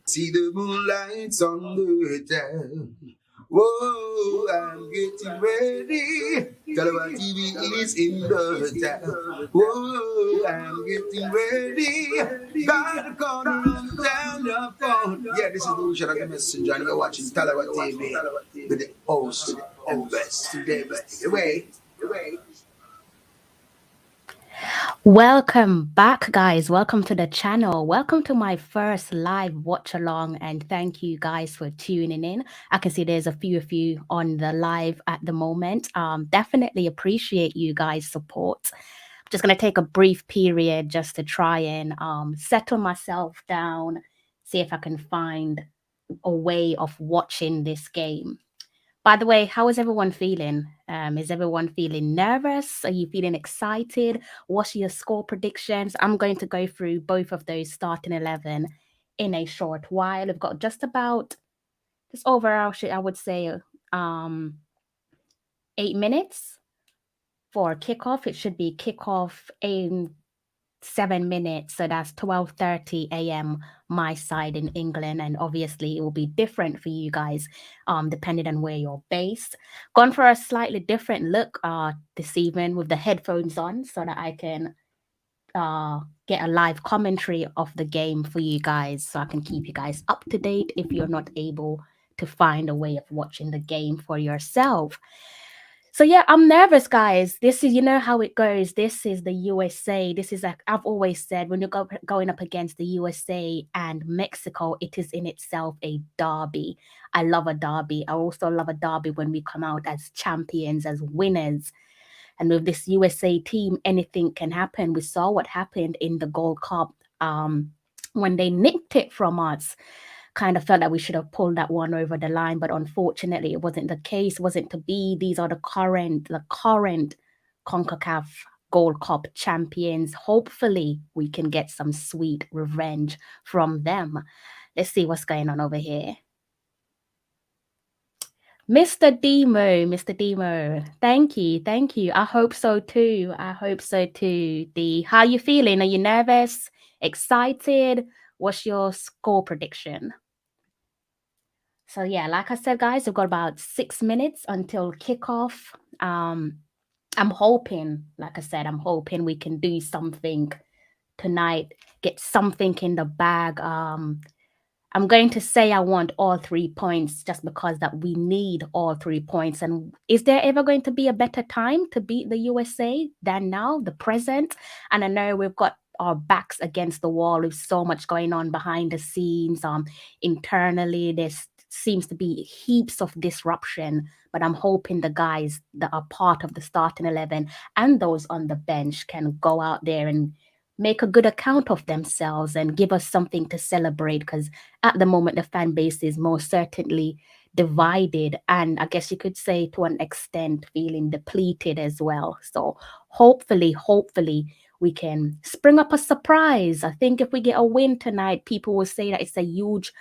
See the moonlights on the town. Whoa, I'm getting ready. Tallawah TV is in the town. Whoa, I'm getting ready. Got a corner on down the phone. Yeah, this is the Lucian of the Messenger, and you're watching Tallawah TV with the host and best today. Away. Welcome back, guys. Welcome to the channel. Welcome to my first live watch along, and thank you guys for tuning in. I can see there's a few of you on the live at the moment. Definitely appreciate you guys' support. I'm just gonna take a brief period just to try and settle myself down, see if I can find a way of watching this game. By the way, how is everyone feeling? Is everyone feeling nervous? Are you feeling excited? What's your score predictions? I'm going to go through both of those starting 11 in a short while. We've got just over, I would say, 8 minutes for kickoff. It should be kickoff in 7 minutes, so that's 12:30 a.m. my side in England, and obviously it will be different for you guys depending on where you're based. Gone for a slightly different look this evening with the headphones on so that I can get a live commentary of the game for you guys, so I can keep you guys up to date if you're not able to find a way of watching the game for yourself. So yeah, I'm nervous, guys. This is, you know how it goes. This is the USA. This is, like I've always said, when you're going up against the USA and Mexico, it is in itself a derby. I love a derby. I also love a derby when we come out as champions, as winners. And with this USA team, anything can happen. We saw what happened in the Gold Cup when they nicked it from us. Kind of felt that we should have pulled that one over the line, but unfortunately it wasn't the case, wasn't to be. These are the current CONCACAF Gold Cup champions. Hopefully we can get some sweet revenge from them. Let's see what's going on over here. Mr. Demo, thank you. I hope so too. D, how you feeling? Are you nervous? Excited? What's your score prediction? So yeah, like I said, guys, we've got about 6 minutes until kickoff. I'm hoping, like I said, I'm hoping we can do something tonight, get something in the bag. I'm going to say I want all 3 points just because that we need all 3 points. And is there ever going to be a better time to beat the USA than now, the present? And I know we've got our backs against the wall with so much going on behind the scenes. Internally, there's seems to be heaps of disruption, but I'm hoping the guys that are part of the starting 11 and those on the bench can go out there and make a good account of themselves and give us something to celebrate, because at the moment the fan base is most certainly divided, and I guess you could say to an extent feeling depleted as well. So hopefully we can spring up a surprise. I think if we get a win tonight, people will say that it's a huge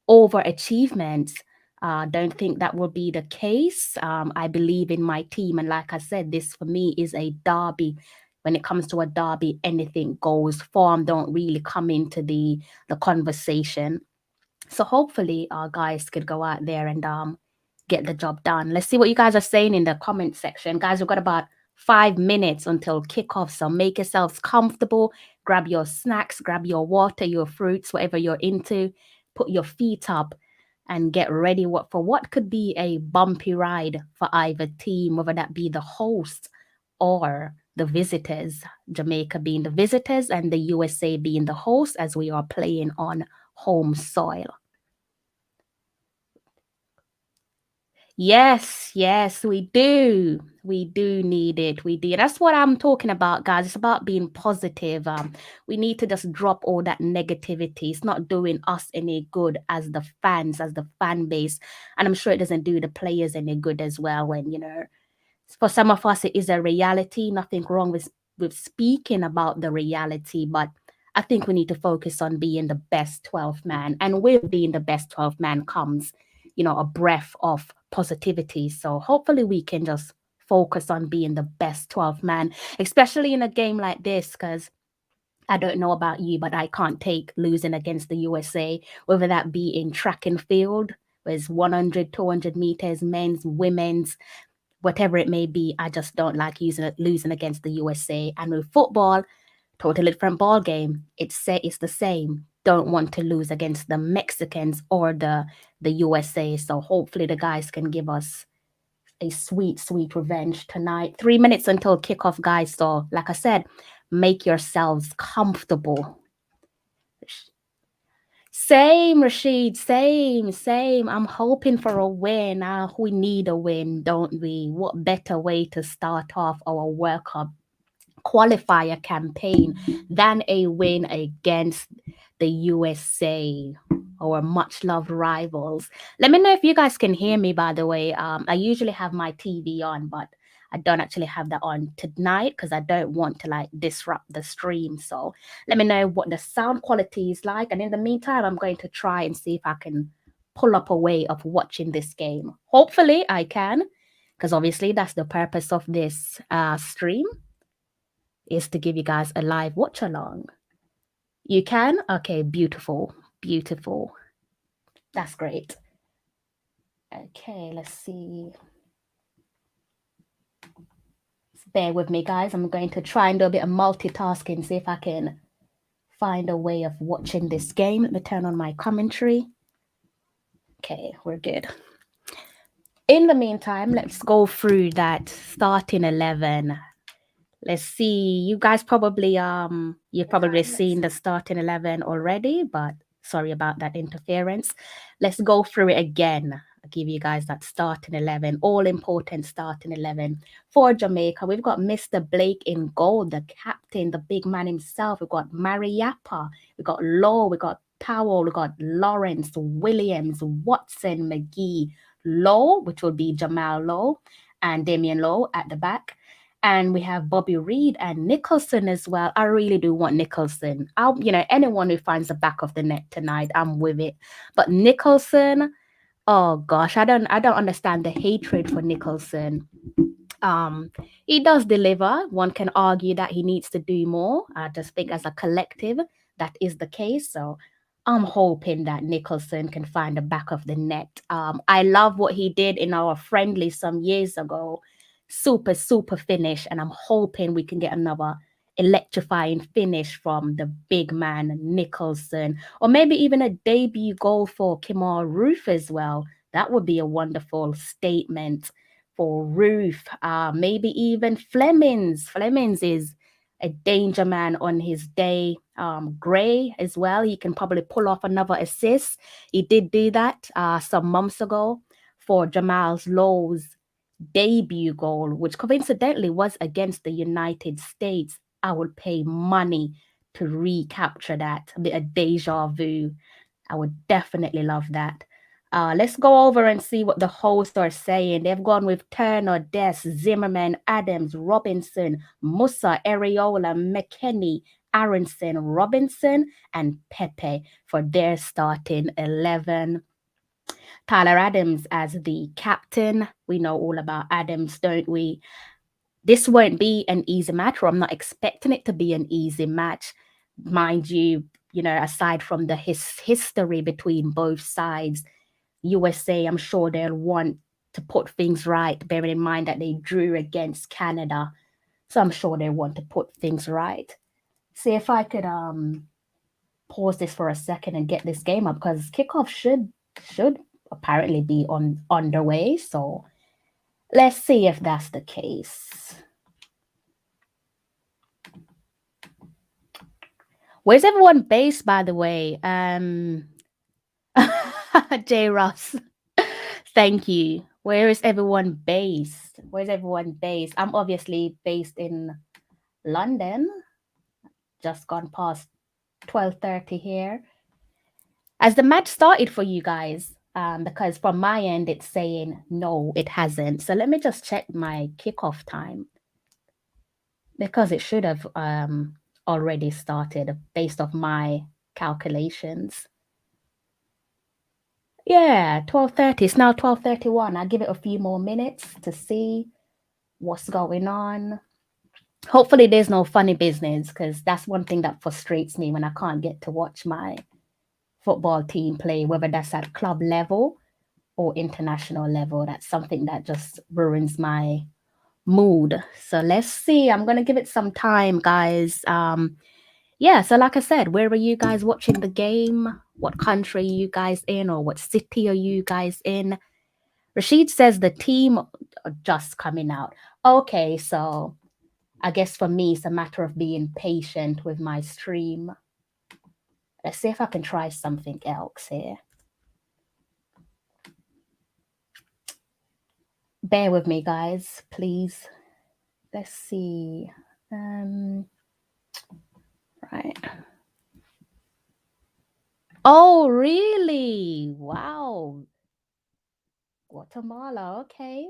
overachievement. Don't think that will be the case. I believe in my team, and like I said, this for me is a derby. When it comes to a derby, anything goes. Form don't really come into the conversation. So hopefully our guys could go out there and get the job done. Let's see what you guys are saying in the comment section. Guys, we've got about 5 minutes until kickoff, so make yourselves comfortable. Grab your snacks, grab your water, your fruits, whatever you're into. Put your feet up and get ready for what could be a bumpy ride for either team, whether that be the host or the visitors. Jamaica being the visitors and the USA being the host, as we are playing on home soil. Yes, we do. We do need it. We do. That's what I'm talking about, guys. It's about being positive. We need to just drop all that negativity. It's not doing us any good as the fans, as the fan base. And I'm sure it doesn't do the players any good as well when, for some of us, it is a reality. Nothing wrong with speaking about the reality, but I think we need to focus on being the best 12th man. And with being the best 12th man comes, a breath of positivity. So hopefully we can just focus on being the best 12th man, especially in a game like this, because I don't know about you, but I can't take losing against the USA, whether that be in track and field, with 100, 200 meters, men's, women's, whatever it may be. I just don't like losing against the USA. And with football, totally different ball game. It's the same. Don't want to lose against the Mexicans or the USA. So hopefully the guys can give us a sweet, sweet revenge tonight. 3 minutes until kickoff, guys. So like I said, make yourselves comfortable. Same, Rashid. Same. I'm hoping for a win. We need a win, don't we? What better way to start off our World Cup qualifier campaign than a win against the USA, our much loved rivals. Let me know if you guys can hear me, by the way. I usually have my TV on, but I don't actually have that on tonight because I don't want to like disrupt the stream. So let me know what the sound quality is like. And in the meantime, I'm going to try and see if I can pull up a way of watching this game. Hopefully I can, because obviously that's the purpose of this stream, is to give you guys a live watch along. You can? Okay, beautiful. Beautiful. That's great. Okay, let's see. Bear with me, guys. I'm going to try and do a bit of multitasking, see if I can find a way of watching this game. Let me turn on my commentary. Okay, we're good. In the meantime, let's go through that starting 11. Let's see. You guys probably you've probably seen the starting 11 already, but sorry about that interference. Let's go through it again. I'll give you guys that starting 11, all important starting 11 for Jamaica. We've got Mr. Blake in goal, the captain, the big man himself. We've got Mariappa, we've got Lowe, we've got Powell, we've got Lawrence, Williams, Watson, McGee, Lowe, which will be Jamal Lowe, and Damian Lowe at the back. And we have Bobby Reed and Nicholson as well. I really do want Nicholson. Anyone who finds the back of the net tonight, I'm with it. But Nicholson, oh gosh, I don't understand the hatred for Nicholson. He does deliver. One can argue that he needs to do more. I just think as a collective, that is the case. So I'm hoping that Nicholson can find the back of the net. I love what he did in our friendly some years ago. Super, super finish. And I'm hoping we can get another electrifying finish from the big man Nicholson, or maybe even a debut goal for Kemal Roof as well. That would be a wonderful statement for Roof. Maybe even Flemings. Flemings is a danger man on his day. Gray as well. He can probably pull off another assist. He did do that some months ago for Jamal Lowe's debut goal, which coincidentally was against the United States. I would pay money to recapture that. A bit of deja vu. I would definitely love that. Let's go over and see what the hosts are saying. They've gone with Turner, Des, Zimmerman, Adams, Robinson, Musa, Areola, McKenney, Aronson, Robinson, and Pepe for their starting 11. Tyler Adams as the captain. We know all about Adams, don't we? This won't be an easy match, or I'm not expecting it to be an easy match. Mind you, aside from the history between both sides, USA, I'm sure they'll want to put things right, bearing in mind that they drew against Canada. So I'm sure they want to put things right. See if I could pause this for a second and get this game up, because kickoff should apparently be underway. So let's see if that's the case. Where's everyone based, by the way? J. Ross, thank you. Where is everyone based? Where's everyone based? I'm obviously based in London. Just gone past 12:30 here. Has the match started for you guys? Because from my end, it's saying no, it hasn't. So let me just check my kickoff time, because it should have already started based off my calculations. Yeah, 12:30. It's now 12:31. I'll give it a few more minutes to see what's going on. Hopefully there's no funny business, because that's one thing that frustrates me when I can't get to watch my football team play, whether that's at club level or international level. That's something that just ruins my mood. So let's see. I'm gonna give it some time, guys. Yeah, so like I said, where are you guys watching the game? What country are you guys in, or what city are you guys in? Rashid says the team are just coming out. Okay, so I guess for me, it's a matter of being patient with my stream. Let's see if I can try something else here. Bear with me, guys, please. Let's see. Right. Oh, really? Wow. Guatemala. Okay.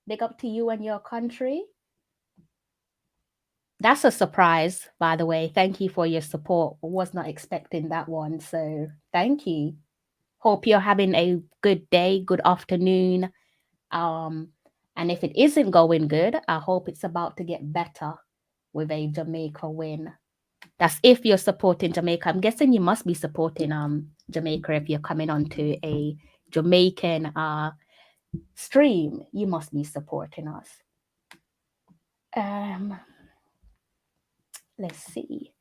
Big up to you and your country. That's a surprise, by the way. Thank you for your support. I was not expecting that one. So thank you. Hope you're having a good day, good afternoon. Um, and if it isn't going good, I hope it's about to get better with a Jamaica win. That's if you're supporting Jamaica. I'm guessing you must be supporting Jamaica if you're coming onto a Jamaican stream. You must be supporting us. Let's see.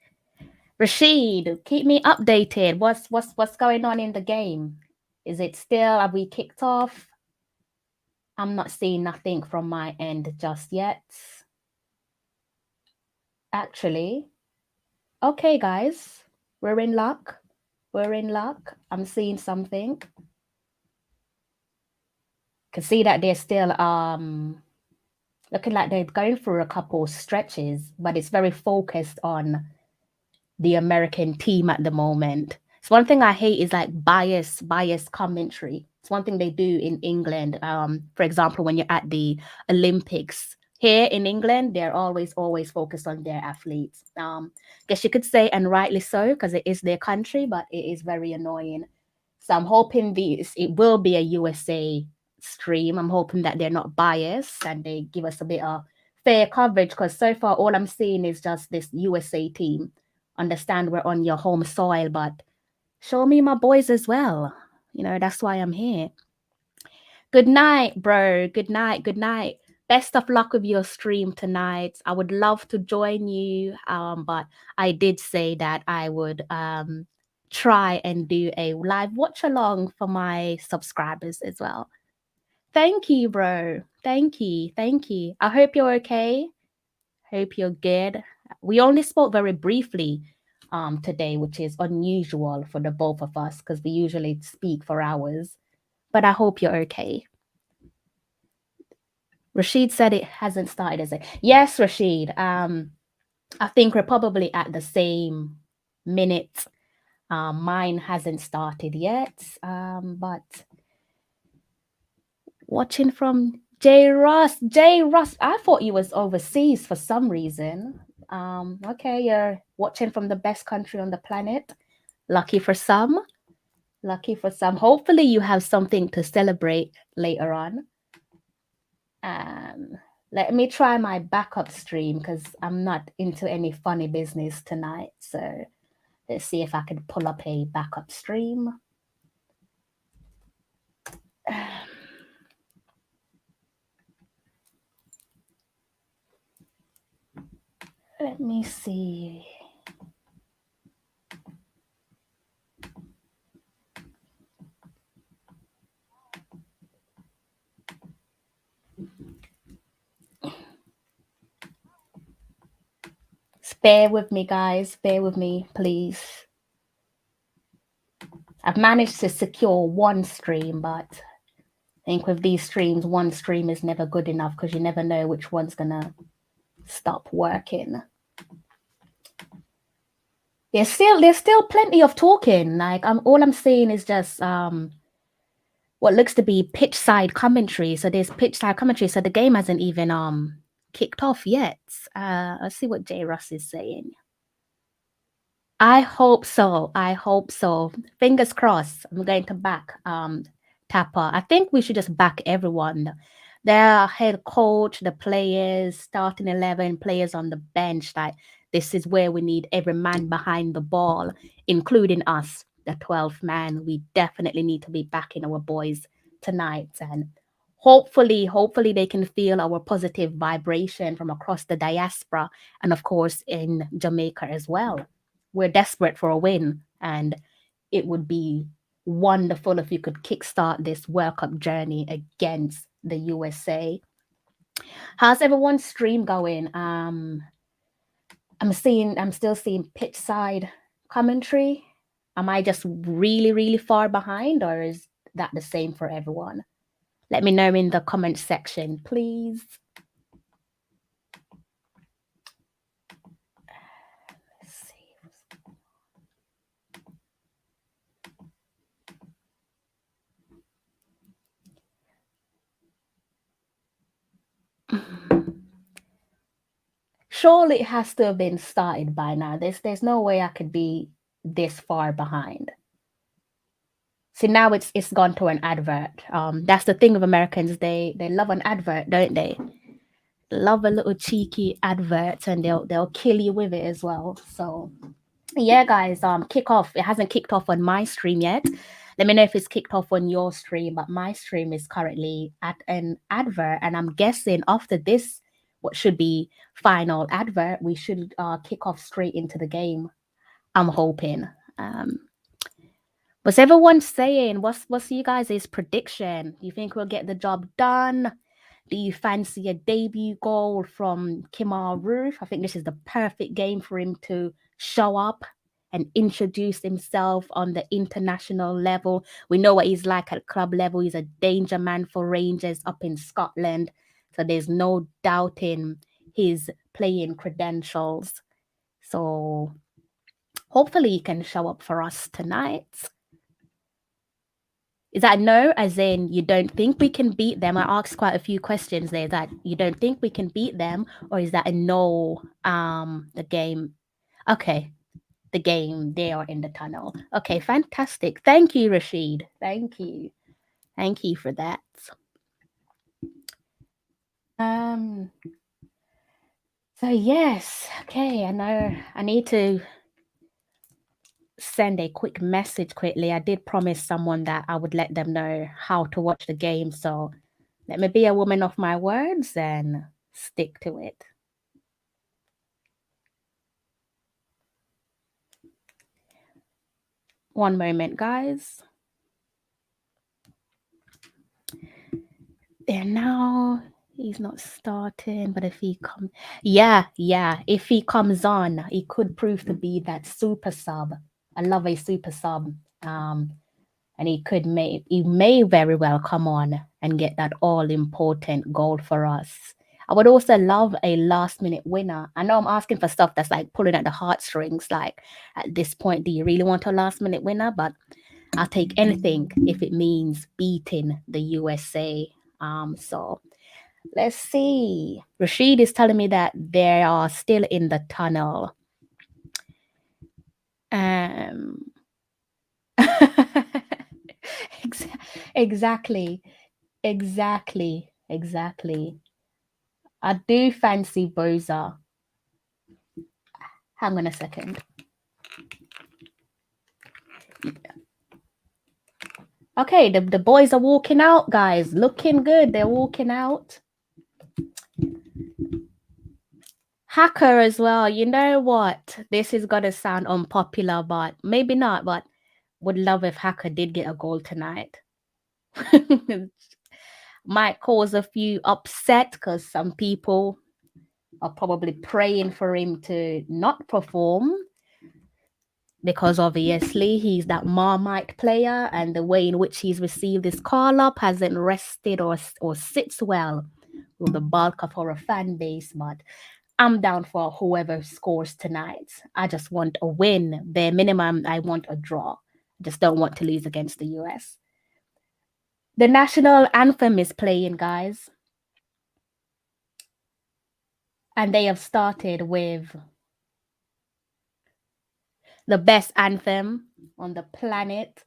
Rashid, keep me updated. What's going on in the game? Is it still, have we kicked off? I'm not seeing nothing from my end just yet. Actually, okay, guys, we're in luck. We're in luck. I'm seeing something. Can see that they're still looking like they're going through a couple stretches, but it's very focused on the American team at the moment. So one thing I hate is like bias commentary. It's one thing they do in England. For example, when you're at the Olympics here in England, they're always focused on their athletes. Guess you could say, and rightly so, because it is their country, but it is very annoying. So I'm hoping it will be a USA stream. I'm hoping that they're not biased and they give us a bit of fair coverage, because so far all I'm seeing is just this USA team. Understand we're on your home soil, but show me my boys as well. You know, that's why I'm here. Good night, bro. Good night. Good night. Best of luck with your stream tonight. I would love to join you, but I did say that I would try and do a live watch along for my subscribers as well. Thank you, bro. Thank you. Thank you. I hope you're okay. Hope you're good. We only spoke very briefly today, which is unusual for the both of us because we usually speak for hours. But I hope you're okay. Rashid said it hasn't started, is it? Yes, Rashid. I think we're probably at the same minute. Mine hasn't started yet. But watching from J Ross. J Ross, I thought you was overseas for some reason. Okay, you're watching from the best country on the planet. Lucky for some. Lucky for some. Hopefully you have something to celebrate later on. Let me try my backup stream because I'm not into any funny business tonight. So let's see if I can pull up a backup stream. Let me see. Bear with me, guys. Bear with me, please. I've managed to secure one stream, but I think with these streams, one stream is never good enough because you never know which one's gonna stop working. There's still plenty of talking. Like all I'm seeing is just what looks to be pitch side commentary. So there's pitch side commentary. So the game hasn't even kicked off yet. Let's see what J Ross is saying. I hope so. I hope so. Fingers crossed. I'm going to back Tapper. I think we should just back everyone their head coach, the players, starting 11, players on the bench. Like, this is where we need every man behind the ball, including us, the 12th man. We definitely need to be backing our boys tonight. And hopefully they can feel our positive vibration from across the diaspora and, of course, in Jamaica as well. We're desperate for a win, and it would be wonderful if you could kickstart this World Cup journey against the USA. How's everyone's stream going? I'm still seeing pitch side commentary. Am I just really far behind, or is that the same for everyone? Let me know in the comment section, please. Let's see. Surely it has to have been started by now. There's no way I could be this far behind. See, now it's gone to an advert. That's the thing with Americans. They love an advert, don't they? Love a little cheeky advert, and they'll kill you with it as well. So yeah, guys, kick off. It hasn't kicked off on my stream yet. Let me know if it's kicked off on your stream, but my stream is currently at an advert, and I'm guessing after this, what should be final advert, we should kick off straight into the game. I'm hoping. What's everyone saying? What's you guys' prediction? Do you think we'll get the job done? Do you fancy a debut goal from Kimar Roof? I think this is the perfect game for him to show up and introduce himself on the international level. We know what he's like at club level. He's a danger man for Rangers up in Scotland. So there's no doubting his playing credentials. So hopefully he can show up for us tonight. Is that no, as in you don't think we can beat them? I asked quite a few questions there. That you don't think we can beat them, or is that a no? The game, okay, the game. They are in the tunnel. Okay, fantastic. Thank you, Rashid. Thank you for that. So yes, okay. I know I need to send a quick message quickly. I did promise someone that I would let them know how to watch the game, so let me be a woman of my words and stick to it. One moment, guys. There now. He's not starting, but if he comes, yeah, if he comes on, he could prove to be that super sub. I love a super sub. And he may very well come on and get that all important goal for us. I would also love a last minute winner. I know I'm asking for stuff that's like pulling at the heartstrings. Like, at this point, do you really want a last minute winner? But I'll take anything if it means beating the USA. So let's see. Rashid is telling me that they are still in the tunnel. Exactly. I do fancy Boza. Hang on a second. Okay, the boys are walking out, guys. Looking good. They're walking out. Hacker as well. You know what? This is gonna sound unpopular, but maybe not. But would love if Hacker did get a goal tonight. Might cause a few upset because some people are probably praying for him to not perform, because obviously he's that Marmite player, and the way in which he's received his call up hasn't rested or sits well with the bulk of our fan base. But I'm down for whoever scores tonight. I just want a win. Bare minimum, I want a draw. I just don't want to lose against the US. The national anthem is playing, guys. And they have started with the best anthem on the planet.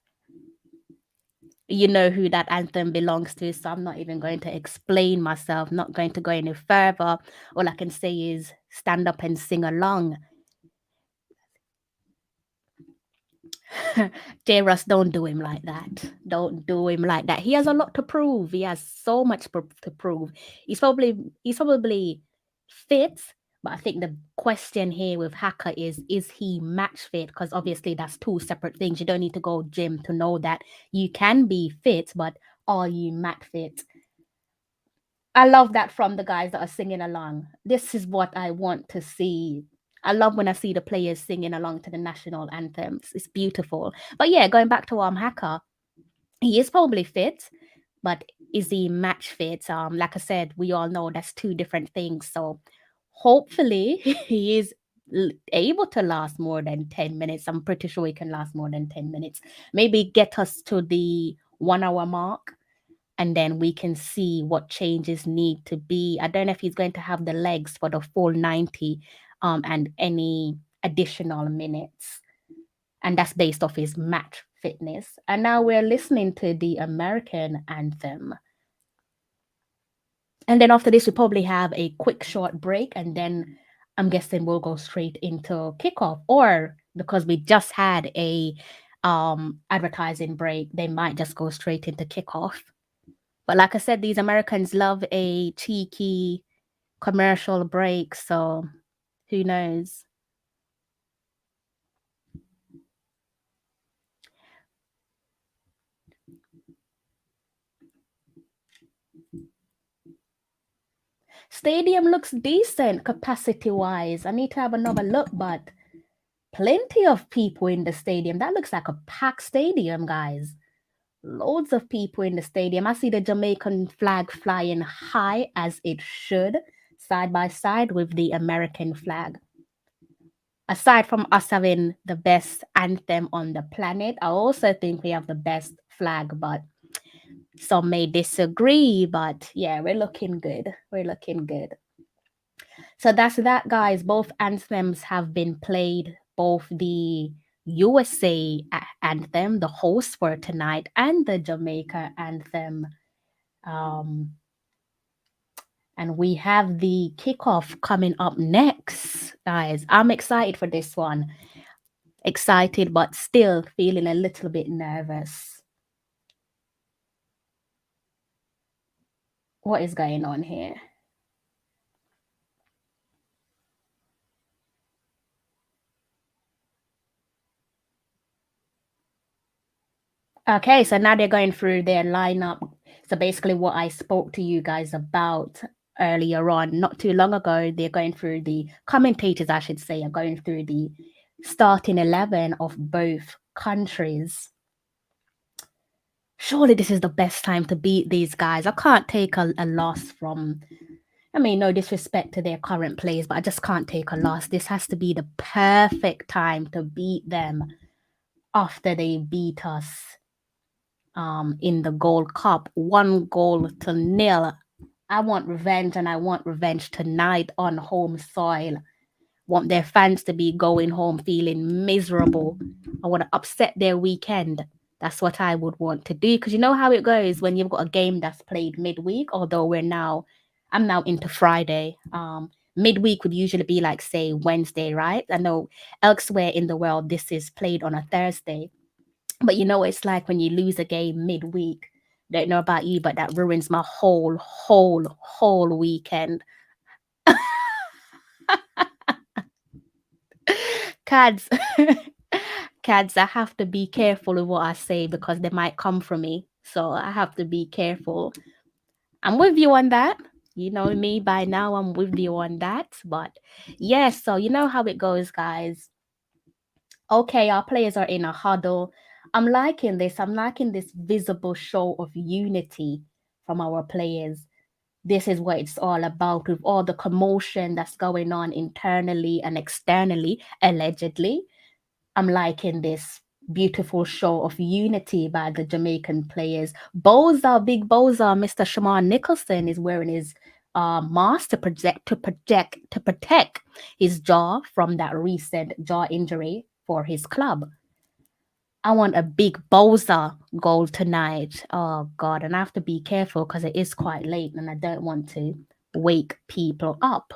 You know who that anthem belongs to, so I'm not even going to explain myself, not going to go any further. All I can say is stand up and sing along. J. Russ, don't do him like that. Don't do him like that. He has a lot to prove. He has so much to prove. He's probably fit, but I think the question here with Hacker is he match fit? Because obviously that's two separate things. You don't need to go gym to know that you can be fit, but are you match fit? I love that from the guys that are singing along. This is what I want to see. I love when I see the players singing along to the national anthems. It's beautiful. But yeah, going back to Hacker, he is probably fit, but is he match fit? Like I said, we all know that's two different things. So hopefully he is able to last more than 10 minutes. I'm pretty sure he can last more than 10 minutes. Maybe get us to the 1 hour mark, and then we can see what changes need to be. I don't know if he's going to have the legs for the full 90 and any additional minutes. And that's based off his match fitness. And now we're listening to the American anthem. And then after this, we probably have a quick short break, and then I'm guessing we'll go straight into kickoff. Or because we just had a advertising break, they might just go straight into kickoff. But like I said, these Americans love a cheeky commercial break, so who knows? Stadium looks decent capacity wise. I need to have another look, but plenty of people in the stadium. That looks like a packed stadium, guys. Loads of people in the stadium. I see the Jamaican flag flying high as it should, side by side with the American flag. Aside from us having the best anthem on the planet, I also think we have the best flag, but some may disagree. But yeah, we're looking good. We're looking good. So that's that, guys. Both anthems have been played, both the USA anthem, the host for tonight, and the Jamaica anthem. Um, and we have the kickoff coming up next, guys. I'm excited for this one. Excited, but still feeling a little bit nervous. What is going on here? Okay, so now they're going through their lineup. So basically, what I spoke to you guys about earlier on, not too long ago, they're going through the commentators, I should say, are going through the starting 11 of both countries. Surely this is the best time to beat these guys. I can't take a loss from, I mean, no disrespect to their current players, but I just can't take a loss. This has to be the perfect time to beat them after they beat us in the Gold Cup, 1-0. I want revenge, and I want revenge tonight on home soil. Want their fans to be going home feeling miserable. I want to upset their weekend. That's what I would want to do, because you know how it goes when you've got a game that's played midweek. Although I'm now into Friday. Midweek would usually be like, say, Wednesday, right? I know elsewhere in the world this is played on a Thursday. But you know what it's like when you lose a game midweek. Don't know about you, but that ruins my whole weekend. Cads, cads, I have to be careful with what I say because they might come for me. So I have to be careful. I'm with you on that. You know me by now, I'm with you on that. But yeah, so you know how it goes, guys. Okay, our players are in a huddle. I'm liking this. I'm liking this visible show of unity from our players. This is what it's all about, with all the commotion that's going on internally and externally, allegedly. I'm liking this beautiful show of unity by the Jamaican players. Big Boza, Mr. Shaman Nicholson is wearing his mask to protect his jaw from that recent jaw injury for his club. I want a big Boza goal tonight. Oh God, and I have to be careful because it is quite late and I don't want to wake people up.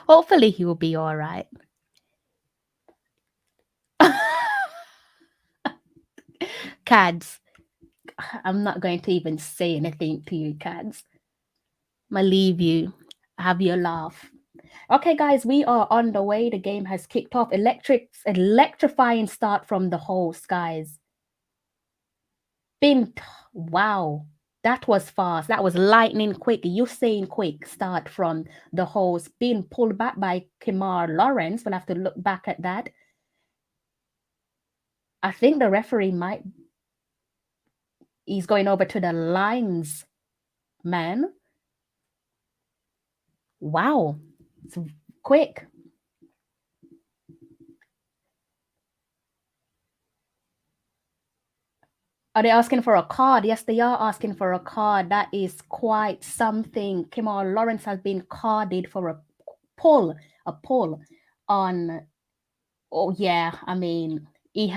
Hopefully he will be all right. Cads, I'm not going to even say anything to you, Cads. I'm gonna leave you. Have your laugh. Okay, guys, we are on the way. The game has kicked off. Electrifying start from the host, guys. Wow, that was fast. That was lightning quick. You saying quick start from the host. Being pulled back by Kimar Lawrence. We'll have to look back at that. I think the referee he's going over to the lines, man. Wow, it's quick. Are they asking for a card? Yes, they are asking for a card. That is quite something. Kimar Lawrence has been carded for a pull on. Oh yeah, I mean, he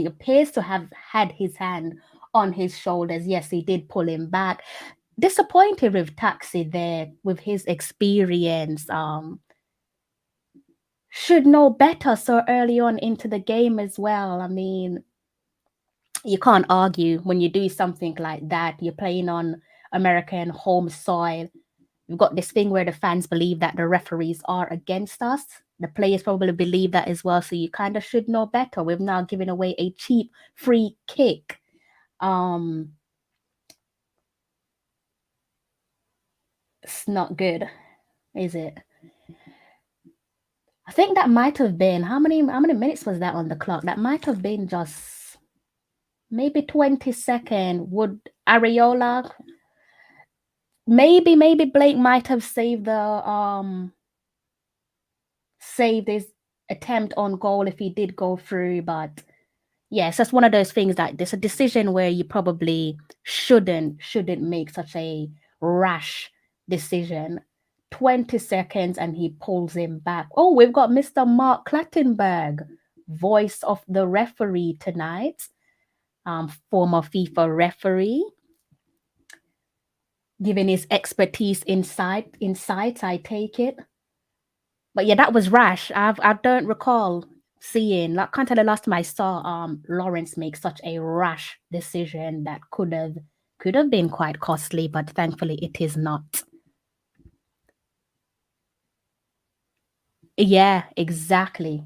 appears to have had his hand on his shoulders. Yes, he did pull him back. Disappointed with Taxi there with his experience. Should know better so early on into the game as well. I mean, you can't argue when you do something like that. You're playing on American home soil. You've got this thing where the fans believe that the referees are against us. The players probably believe that as well. So you kind of should know better. We've now given away a cheap free kick. It's not good, is it? I think that might have been how many minutes was that on the clock? That might have been just maybe 20 seconds. Would Areola maybe Blake might have saved his attempt on goal if he did go through, but yes, that's one of those things that there's a decision where you probably shouldn't make such a rash decision. 20 seconds and he pulls him back. Oh, we've got Mr. Mark Clattenburg, voice of the referee tonight, former FIFA referee, giving his expertise insights, I take it. But yeah, that was rash. I don't recall seeing, like, can't tell the last time I saw Lawrence make such a rash decision that could have been quite costly, but thankfully it is not. Yeah, exactly.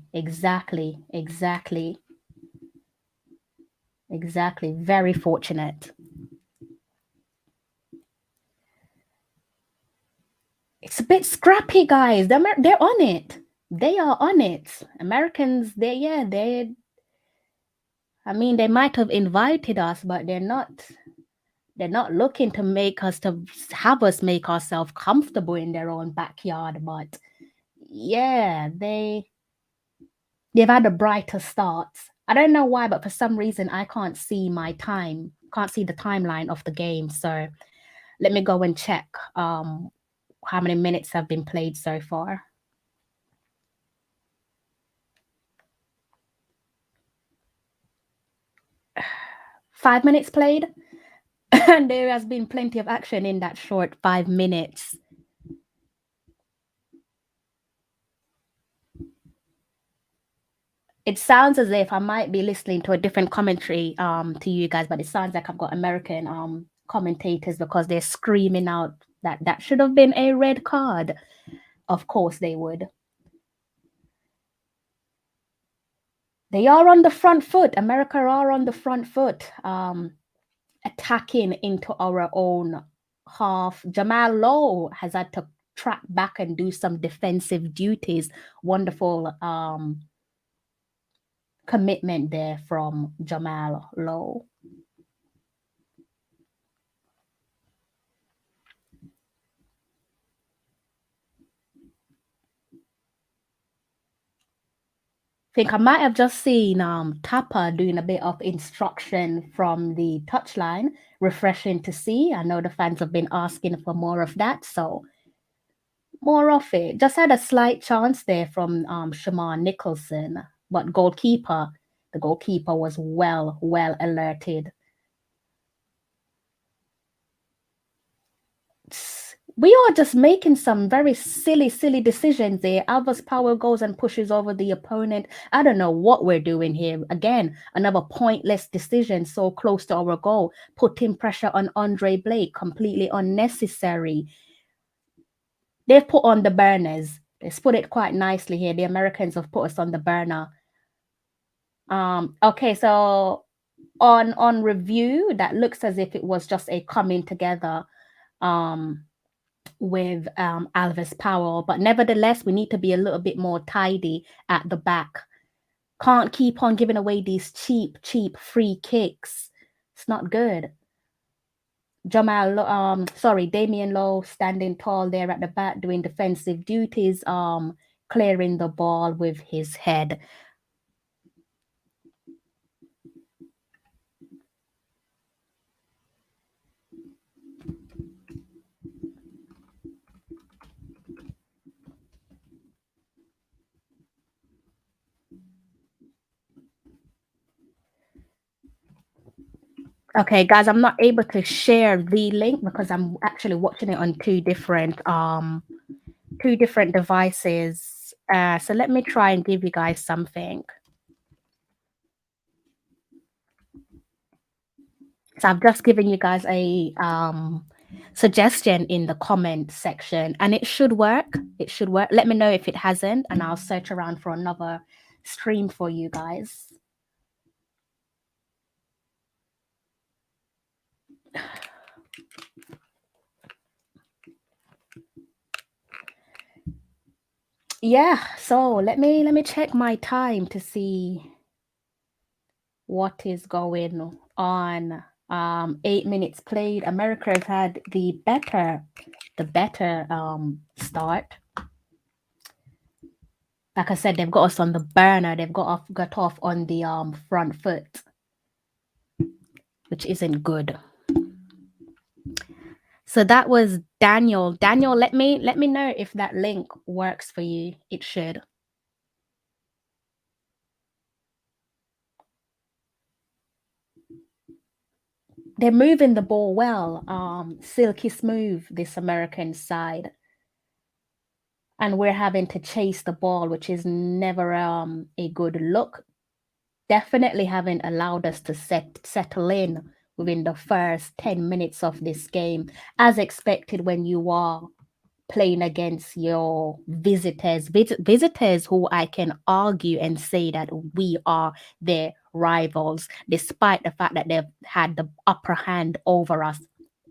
Very fortunate. It's a bit scrappy, guys. They're on it. They are on it. Americans, I mean, they might have invited us, but they're not looking to have us make ourselves comfortable in their own backyard. But yeah, they've had a brighter start. I don't know why, but for some reason I can't see the timeline of the game. So let me go and check how many minutes have been played so far. Five minutes played, and there has been plenty of action in that short 5 minutes. It sounds as if I might be listening to a different commentary to you guys, but it sounds like I've got American commentators because they're screaming out that should have been a red card. Of course they would. They are on the front foot. America are on the front foot, attacking into our own half. Jamal Lowe has had to track back and do some defensive duties. Wonderful commitment there from Jamal Lowe. Think I might have just seen Tapper doing a bit of instruction from the touchline. Refreshing to see. I know the fans have been asking for more of that, so More of it. Just had a slight chance there from Shamar Nicholson, but the goalkeeper was well alerted. We are just making some very silly decisions there. Alva's power goes and pushes over the opponent. I don't know what we're doing here. Again, another pointless decision so close to our goal, putting pressure on Andre Blake, completely unnecessary. They've put on the burners. Let's put it quite nicely here. The Americans have put us on the burner. Okay, so on review, that looks as if it was just a coming together with Alves Powell, but nevertheless, we need to be a little bit more tidy at the back. Can't keep on giving away these cheap free kicks. It's not good. Damian Lowe standing tall there at the back doing defensive duties, clearing the ball with his head. Okay, guys, I'm not able to share the link because I'm actually watching it on two different devices. So let me try and give you guys something. So I've just given you guys a suggestion in the comment section, and it should work. It should work. Let me know if it hasn't, and I'll search around for another stream for you guys. Yeah, so let me check my time to see what is going on. 8 minutes played. America has had the better start. Like I said, they've got us on the burner. They've got off on the front foot, which isn't good. So that was Daniel. Daniel, let me know if that link works for you. It should. They're moving the ball well. Silky smooth, this American side. And we're having to chase the ball, which is never a good look. Definitely haven't allowed us to settle in within the first 10 minutes of this game, as expected when you are playing against your visitors who I can argue and say that we are their rivals, despite the fact that they've had the upper hand over us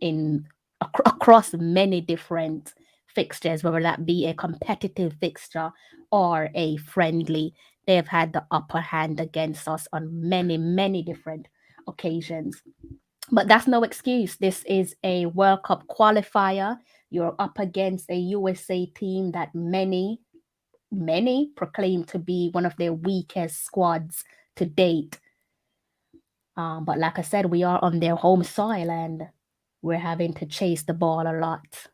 in across many different fixtures, whether that be a competitive fixture or a friendly. They've had the upper hand against us on many different occasions. But that's no excuse. This is a World Cup qualifier. You're up against a USA team that many proclaim to be one of their weakest squads to date. But like I said, we are on their home soil and we're having to chase the ball a lot.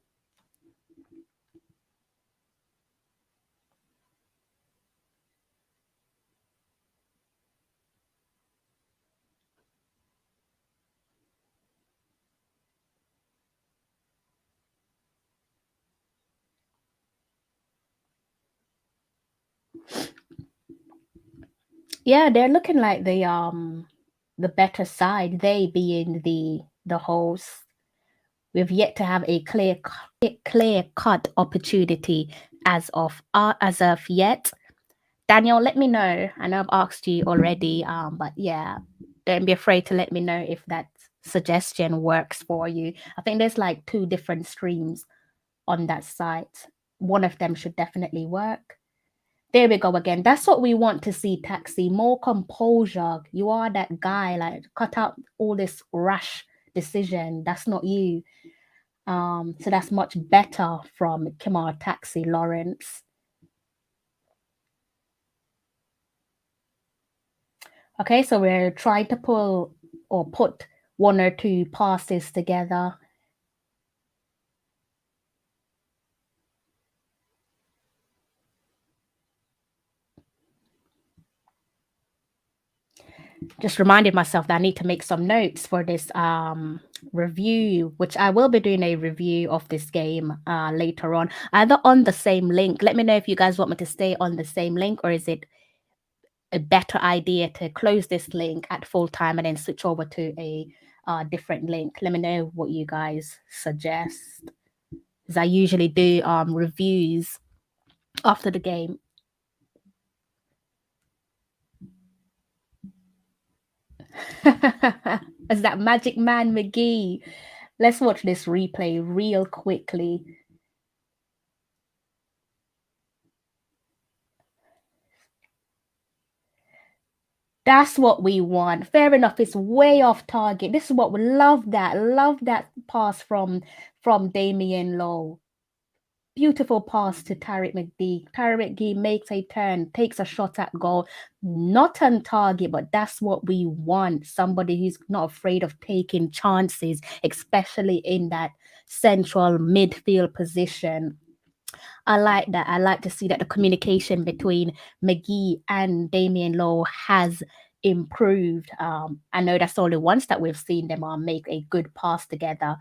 Yeah, they're looking like the better side, they being the host. We've yet to have a clear cut opportunity as of yet. Daniel, let me know. I know I've asked you already, but yeah, don't be afraid to let me know if that suggestion works for you. I think there's like 2 different streams on that site. One of them should definitely work. There we go again. That's what we want to see, Taxi. More composure. You are that guy. Like, cut out all this rash decision. That's not you. So that's much better from Kimar Taxi Lawrence. Okay, so we're trying to pull or put 1 or 2 passes together. Just reminded myself that I need to make some notes for this review, which I will be doing a review of this game later on, either on the same link. Let me know if you guys want me to stay on the same link, or is it a better idea to close this link at full time and then switch over to a different link. Let me know what you guys suggest, because I usually do reviews after the game. As that Magic Man McGee. Let's watch this replay real quickly. That's what we want. Fair enough, it's way off target. This is what we love that. Love that pass from Damian Lowe. Beautiful pass to Tariq McGee. Tariq McGee makes a turn, takes a shot at goal. Not on target, but that's what we want. Somebody who's not afraid of taking chances, especially in that central midfield position. I like that. I like to see that the communication between McGee and Damian Lowe has improved. I know that's only once that we've seen them make a good pass together.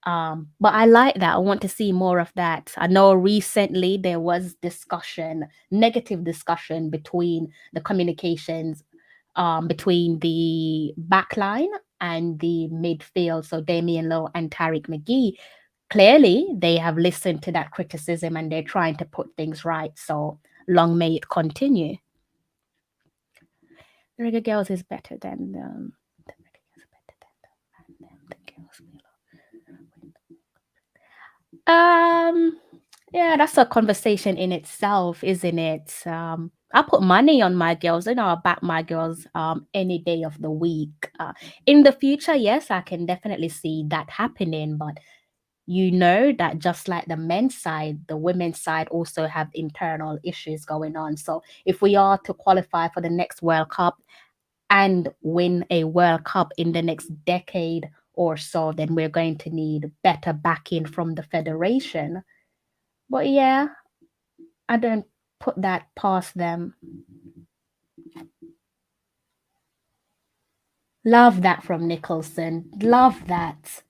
But I like that. I want to see more of that. I know recently there was discussion, negative discussion between the communications between the backline and the midfield. So Damian Lowe and Tariq McGee, clearly they have listened to that criticism and they're trying to put things right. So long may it continue. The Reggae Girls is better than yeah, that's a conversation in itself, isn't it? I put money on my girls, I'll back my girls any day of the week. In the future, yes, I can definitely see that happening, but you know that just like the men's side, the women's side also have internal issues going on. So if we are to qualify for the next World Cup and win a World Cup in the next decade or so, then we're going to need better backing from the federation. But yeah, I don't put that past them. Love that from Nicholson. Love that.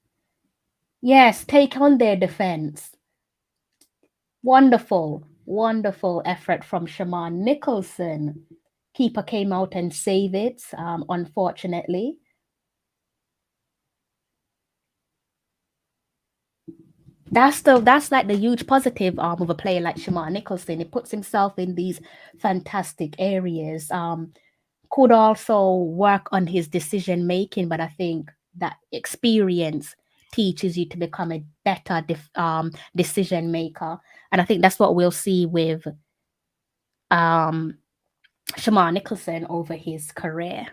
Yes, take on their defense. Wonderful, wonderful effort from Shaman Nicholson. Keeper came out and saved it, unfortunately. That's like the huge positive of a player like Shaman Nicholson. He puts himself in these fantastic areas. Could also work on his decision making, but I think that experience teaches you to become a better decision maker, and I think that's what we'll see with Shaman Nicholson over his career.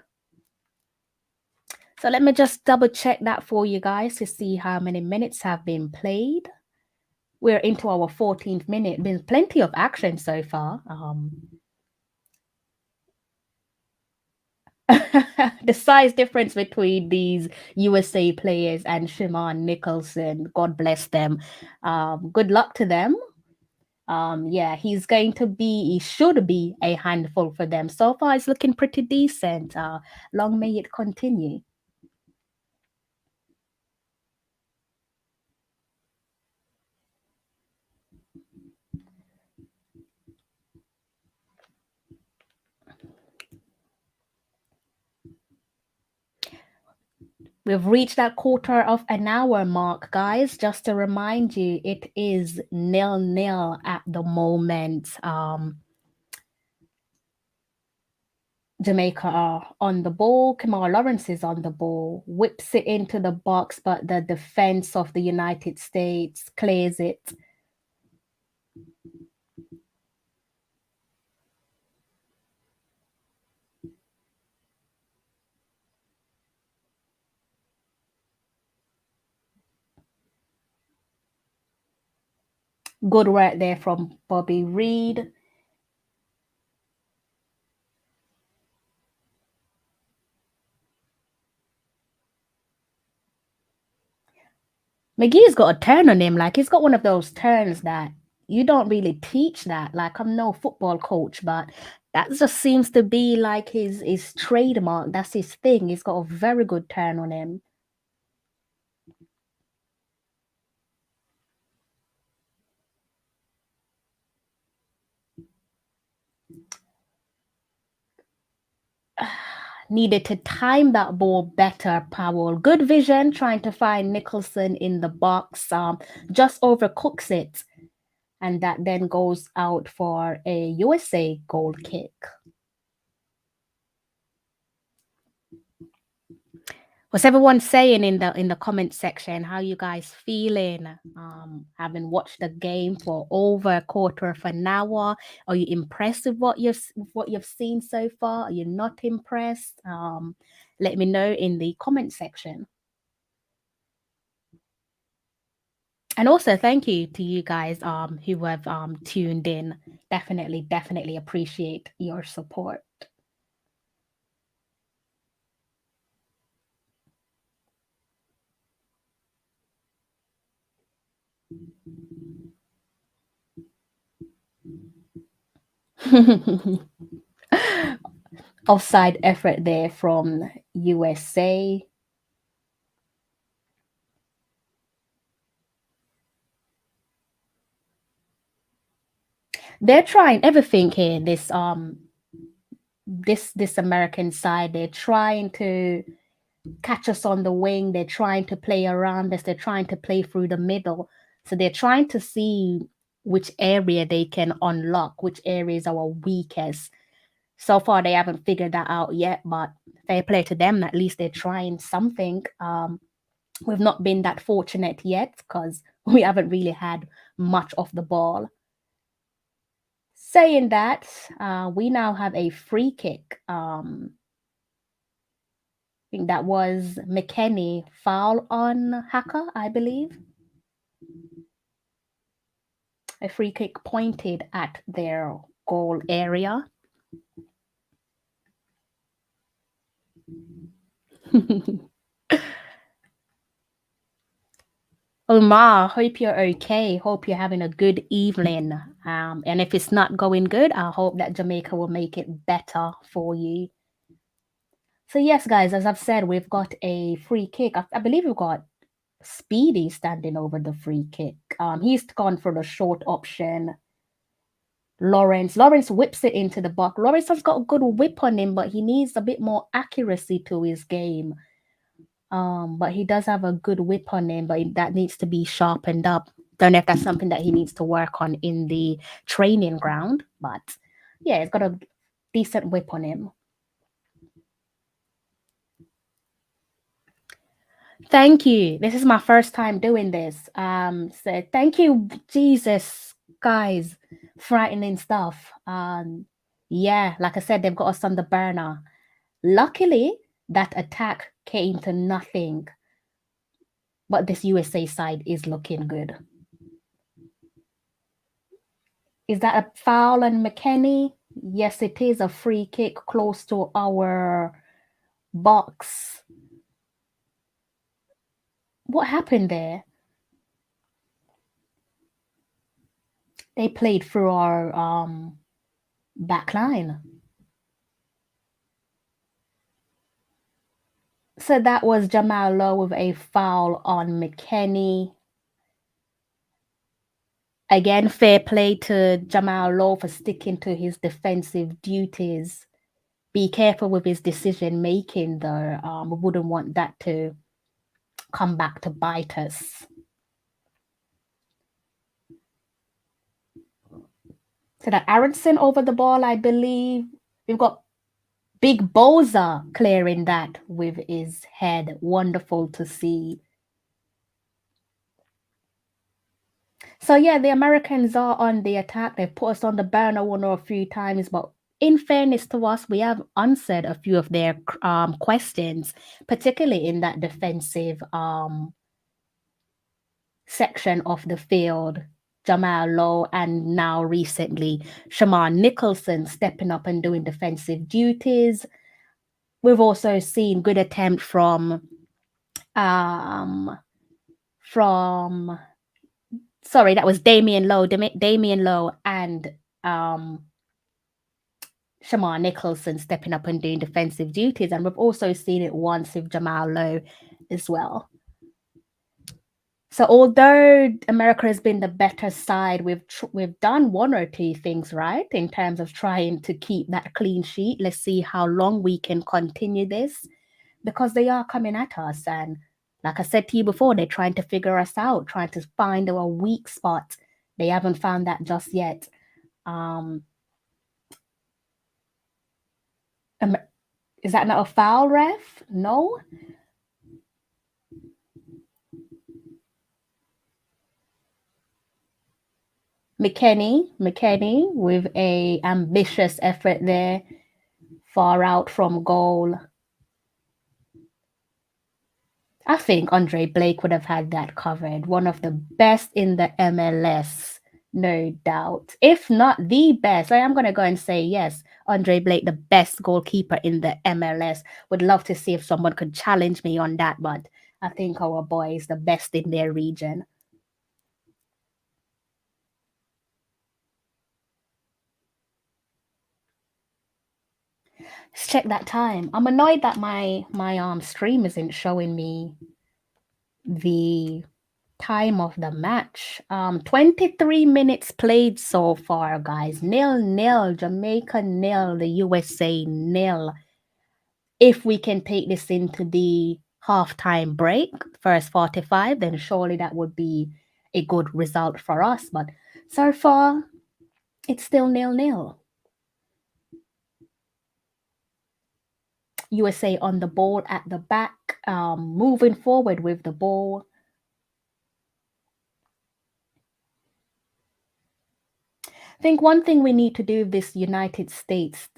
So let me just double check that for you guys to see how many minutes have been played. We're into our 14th minute. Been plenty of action so far. The size difference between these USA players and Shaman Nicholson, God bless them. Good luck to them. Yeah, he should be a handful for them. So far, it's looking pretty decent. Long may it continue. We've reached that quarter of an hour mark, guys. Just to remind you, it is 0-0 at the moment. Jamaica are on the ball. Kamar Lawrence is on the ball, whips it into the box, but the defense of the United States clears it. Good work there from Bobby Reed. McGee's got a turn on him. Like, he's got one of those turns that you don't really teach that. Like, I'm no football coach, but That just seems to be like his trademark. That's his thing. He's got a very good turn on him. Needed to time that ball better, Powell. Good vision, trying to find Nicholson in the box. Just overcooks it. And that then goes out for a USA goal kick. What's everyone saying in the comment section? How you guys feeling? Having watched the game for over a quarter of an hour, are you impressed with what you've seen so far? Are you not impressed? Let me know in the comment section. And also thank you to you guys who have tuned in. Definitely appreciate your support. Offside effort there from USA. They're trying everything here. This American side, they're trying to catch us on the wing. They're trying to play around us. They're trying to play through the middle. So they're trying to see which area they can unlock, which area is our weakest. So far, they haven't figured that out yet, but fair play to them. At least they're trying something. We've not been that fortunate yet because we haven't really had much of the ball. Saying that, we now have a free kick. I think that was McKenny foul on Hacker, I believe. A free kick pointed at their goal area. Omar, hope you're okay. Hope you're having a good evening. And if it's not going good, I hope that Jamaica will make it better for you. So yes, guys, as I've said, we've got a free kick. I believe we've got Speedy standing over the free kick. He's gone for the short option. Lawrence whips it into the box. Lawrence has got a good whip on him, but he needs a bit more accuracy to his game. But he does have a good whip on him, but that needs to be sharpened up. Don't know if that's something that he needs to work on in the training ground, but yeah, he's got a decent whip on him. Thank you. This is my first time doing this. So thank you, Jesus, guys. Frightening stuff. Yeah, like I said, they've got us on the burner. Luckily, that attack came to nothing. But this USA side is looking good. Is that a foul on McKenny? Yes, it is a free kick close to our box. What happened there? They played through our back line. So that was Jamal Lowe with a foul on McKenny. Again, fair play to Jamal Lowe for sticking to his defensive duties. Be careful with his decision making, though. We wouldn't want that to come back to bite us. So that Aronson over the ball, I believe. We've got Big Boza clearing that with his head. Wonderful to see. So yeah, the Americans are on the attack. They've put us on the burner one or a few times, but in fairness to us, we have answered a few of their questions, particularly in that defensive section of the field. Jamal Lowe and now recently Shamar Nicholson stepping up and doing defensive duties. We've also seen good attempt from that was Damian Lowe and Shamar Nicholson stepping up and doing defensive duties. And we've also seen it once with Jamal Lowe as well. So although America has been the better side, we've done one or two things right in terms of trying to keep that clean sheet. Let's see how long we can continue this, because they are coming at us. And like I said to you before, they're trying to figure us out, trying to find our weak spot. They haven't found that just yet. Is that not a foul, ref? No. McKenny with a ambitious effort there, far out from goal. I think Andre Blake would have had that covered. One of the best in the MLS, no doubt. If not the best, I am going to go and say yes, Andre Blake, the best goalkeeper in the MLS. Would love to see if someone could challenge me on that, but I think our boy is the best in their region. Let's check that time. I'm annoyed that my stream isn't showing me the time of the match. 23 minutes played so far, guys. 0-0. Jamaica 0. The USA 0. If we can take this into the halftime break, first 45, then surely that would be a good result for us. But so far, it's still 0-0. USA on the ball at the back, moving forward with the ball. I think one thing we need to do with this United States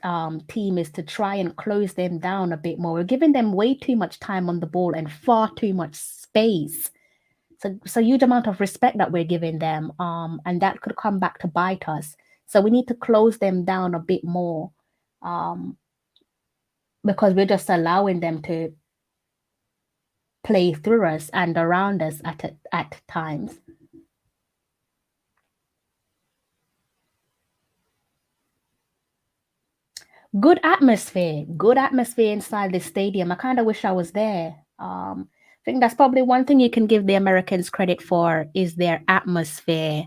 team is to try and close them down a bit more. We're giving them way too much time on the ball and far too much space. So huge amount of respect that we're giving them, and that could come back to bite us. So we need to close them down a bit more, because we're just allowing them to play through us and around us at times. Good atmosphere inside the stadium. I kind of wish I was there. I think that's probably one thing you can give the Americans credit for is their atmosphere.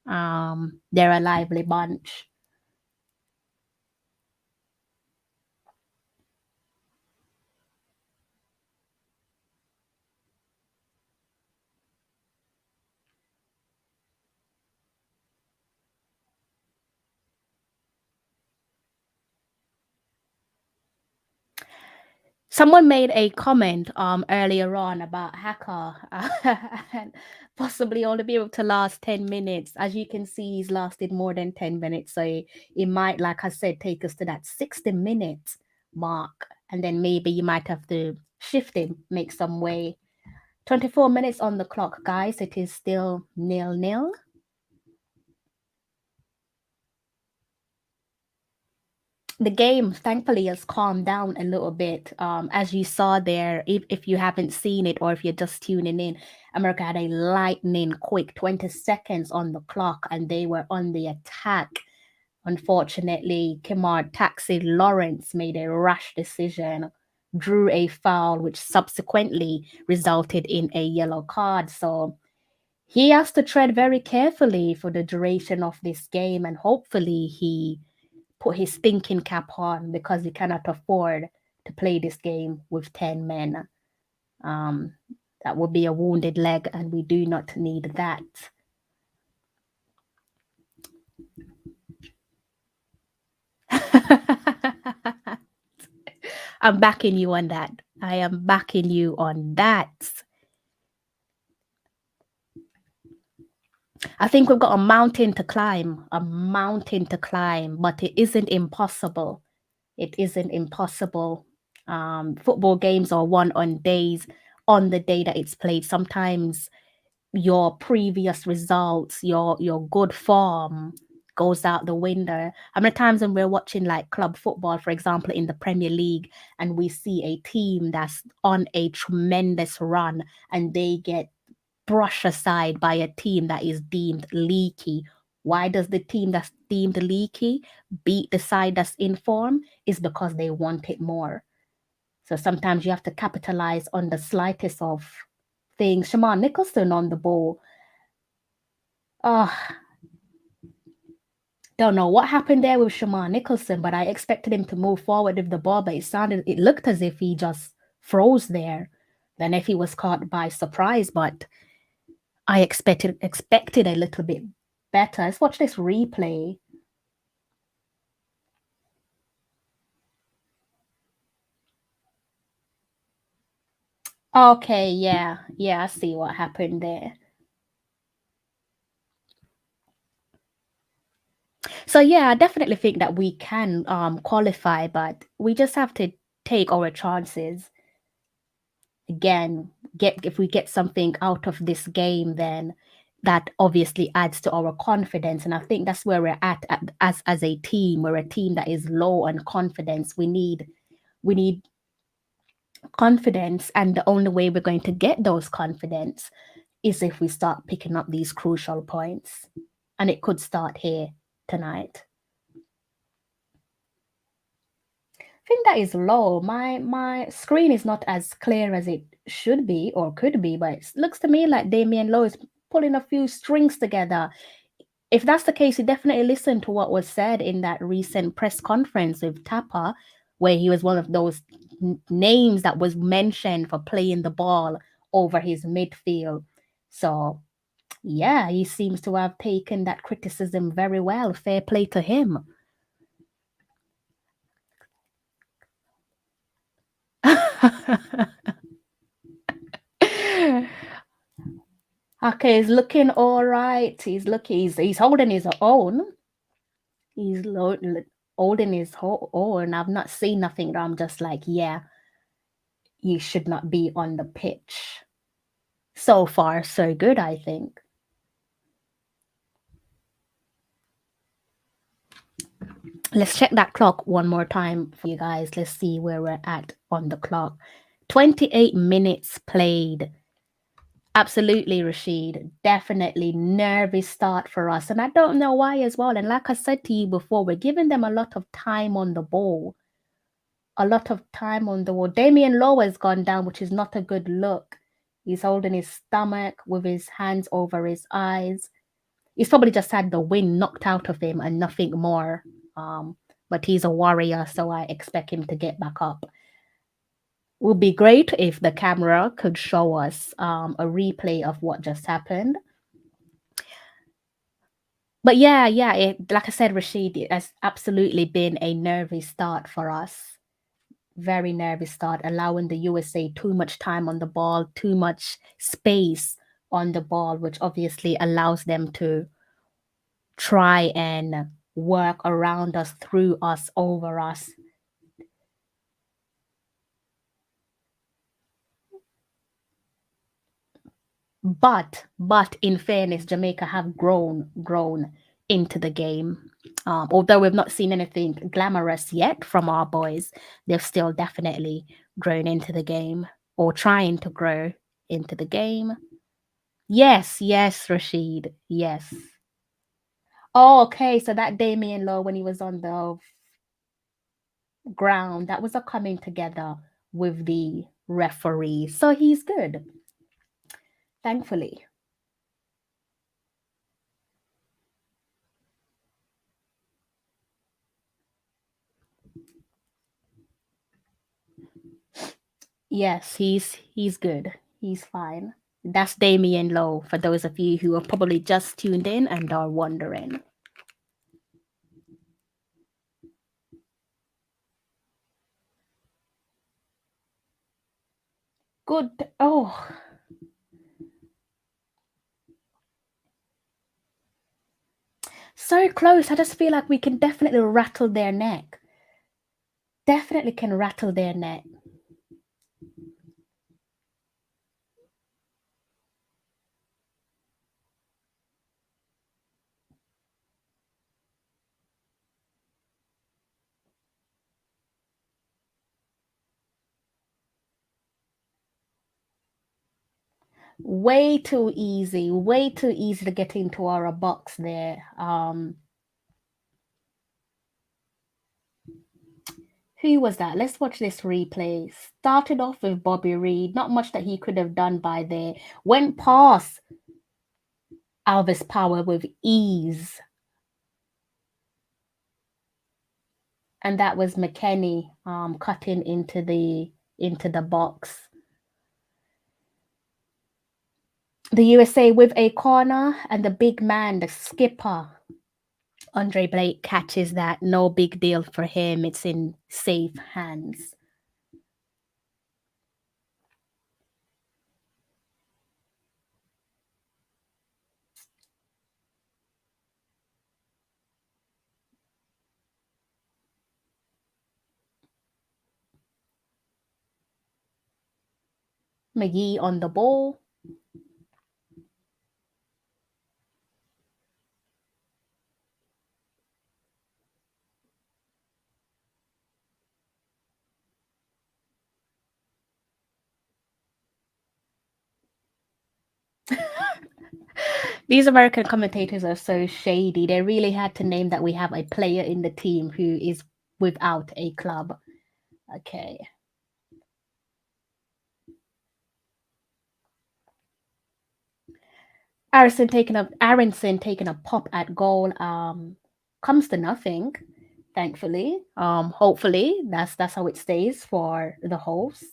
They're a lively bunch. Someone made a comment earlier on about Hacker and possibly only be able to last 10 minutes. As you can see, he's lasted more than 10 minutes. So it might, like I said, take us to that 60-minute mark. And then maybe you might have to shift him, make some way. 24 minutes on the clock, guys. It is still 0-0. The game thankfully has calmed down a little bit. As you saw there, if you haven't seen it or if you're just tuning in, America had a lightning quick 20 seconds on the clock and they were on the attack. Unfortunately, Kemar Taxi Lawrence made a rash decision, drew a foul, which subsequently resulted in a yellow card. So he has to tread very carefully for the duration of this game, and hopefully he put his thinking cap on, because he cannot afford to play this game with 10 men. That would be a wounded leg, and we do not need that. I'm backing you on that. I am backing you on that. I think we've got a mountain to climb, but it isn't impossible. It isn't impossible. Football games are won on the day that it's played. Sometimes your previous results, your good form goes out the window. How many times when we're watching like club football, for example, in the Premier League, and we see a team that's on a tremendous run and they get brushed aside by a team that is deemed leaky? Why does the team that's deemed leaky beat the side that's in form is because they want it more. So sometimes you have to capitalize on the slightest of things. Shamar Nicholson on the ball. Oh, don't know what happened there with Shamar Nicholson, but I expected him to move forward with the ball, but it looked as if he just froze there. Then if he was caught by surprise, but I expected a little bit better. Let's watch this replay. Okay, yeah, I see what happened there. So yeah, I definitely think that we can qualify, but we just have to take our chances. Again, if we get something out of this game, then that obviously adds to our confidence, and I think that's where we're at as a team. We're a team that is low on confidence. We need confidence, and the only way we're going to get those confidence is if we start picking up these crucial points, and it could start here tonight. I think that is low. My screen is not as clear as it should be or could be, but it looks to me like Damien Lowe is pulling a few strings together. If that's the case, you definitely listen to what was said in that recent press conference with Tapa, where he was one of those names that was mentioned for playing the ball over his midfield. So, yeah, he seems to have taken that criticism very well. Fair play to him. Okay, he's looking all right. He's holding his own. He's holding his own. I've not seen nothing that I'm just like, yeah, you should not be on the pitch. So far, so good, I think. Let's check that clock one more time for you guys. Let's see where we're at on the clock. 28 minutes played. Absolutely, Rashid. Definitely nervous start for us. And I don't know why as well. And like I said to you before, we're giving them a lot of time on the ball. A lot of time on the ball. Damien Lowe has gone down, which is not a good look. He's holding his stomach with his hands over his eyes. He's probably just had the wind knocked out of him and nothing more. But he's a warrior, so I expect him to get back up. Would be great if the camera could show us a replay of what just happened. But yeah, like I said, Rashid, it has absolutely been a nervy start for us. Very nervous start, allowing the USA too much time on the ball, too much space on the ball, which obviously allows them to try and work around us, through us, over us. But in fairness, Jamaica have grown into the game. Although we've not seen anything glamorous yet from our boys, they've still definitely grown into the game, or trying to grow into the game. Yes, Rashid. Yes. Oh, okay. So that Damien Lowe, when he was on the ground, that was a coming together with the referee. So he's good. Thankfully. Yes, he's good. He's fine. That's Damien Lowe, for those of you who have probably just tuned in and are wondering. Good. Oh. So close. I just feel like we can definitely rattle their neck. Definitely can rattle their neck. Way too easy to get into our box there. Who was that? Let's watch this replay. Started off with Bobby Reed. Not much that he could have done by there. Went past Alvis Power with ease. And that was McKenny cutting into the box. The USA with a corner, and the big man, the skipper, Andre Blake, catches that. No big deal for him. It's in safe hands. McGee on the ball. These American commentators are so shady. They really had to name that we have a player in the team who is without a club. Okay. Aronson taking a pop at goal. Comes to nothing, thankfully. Hopefully that's how it stays for the hosts.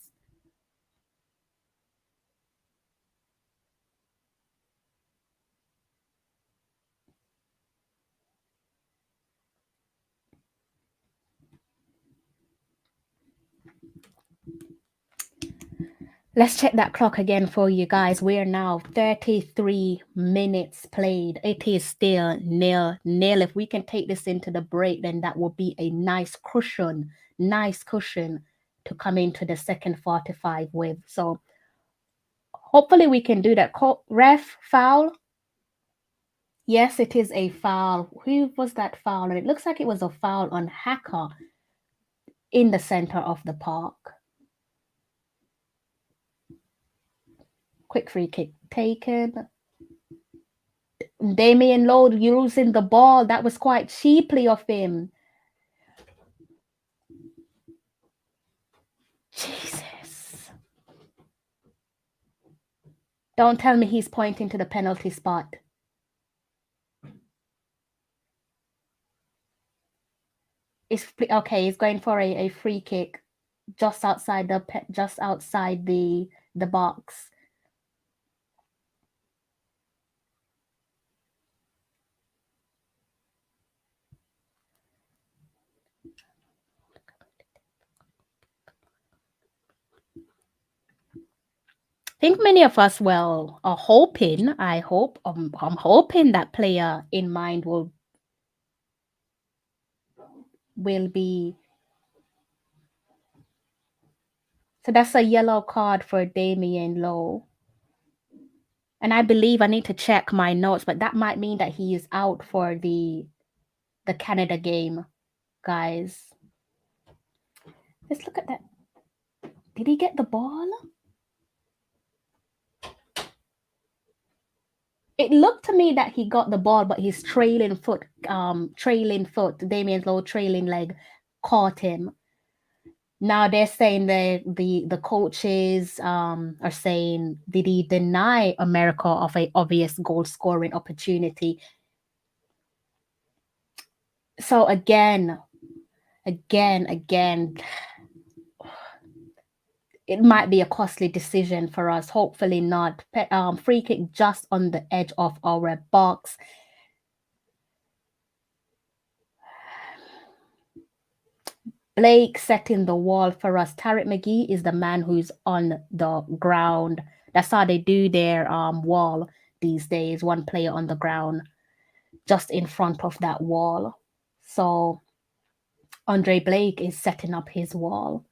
Let's check that clock again for you guys. We are now 33 minutes played. It is still 0-0. If we can take this into the break, then that will be a nice cushion to come into the second 45 with. So hopefully we can do that. Ref, foul? Yes, it is a foul. Who was that foul? And it looks like it was a foul on Hacker in the center of the park. Quick free kick taken. Damian Lowe using the ball. That was quite cheaply of him. Jesus. Don't tell me he's pointing to the penalty spot. Okay, he's going for a free kick just outside the box. I think many of us are hoping, I'm hoping that player in mind will be. So that's a yellow card for Damian Lowe. And I believe I need to check my notes, but that might mean that he is out for the Canada game, guys. Let's look at that. Did he get the ball? It looked to me that he got the ball, but his trailing foot, Damian Lowe trailing leg caught him. Now they're saying the coaches are saying, did he deny America of a obvious goal scoring opportunity? So again, it might be a costly decision for us. Hopefully not. Free kick just on the edge of our box. Blake setting the wall for us. Tarek McGee is the man who's on the ground. That's how they do their wall these days. One player on the ground, just in front of that wall. So Andre Blake is setting up his wall.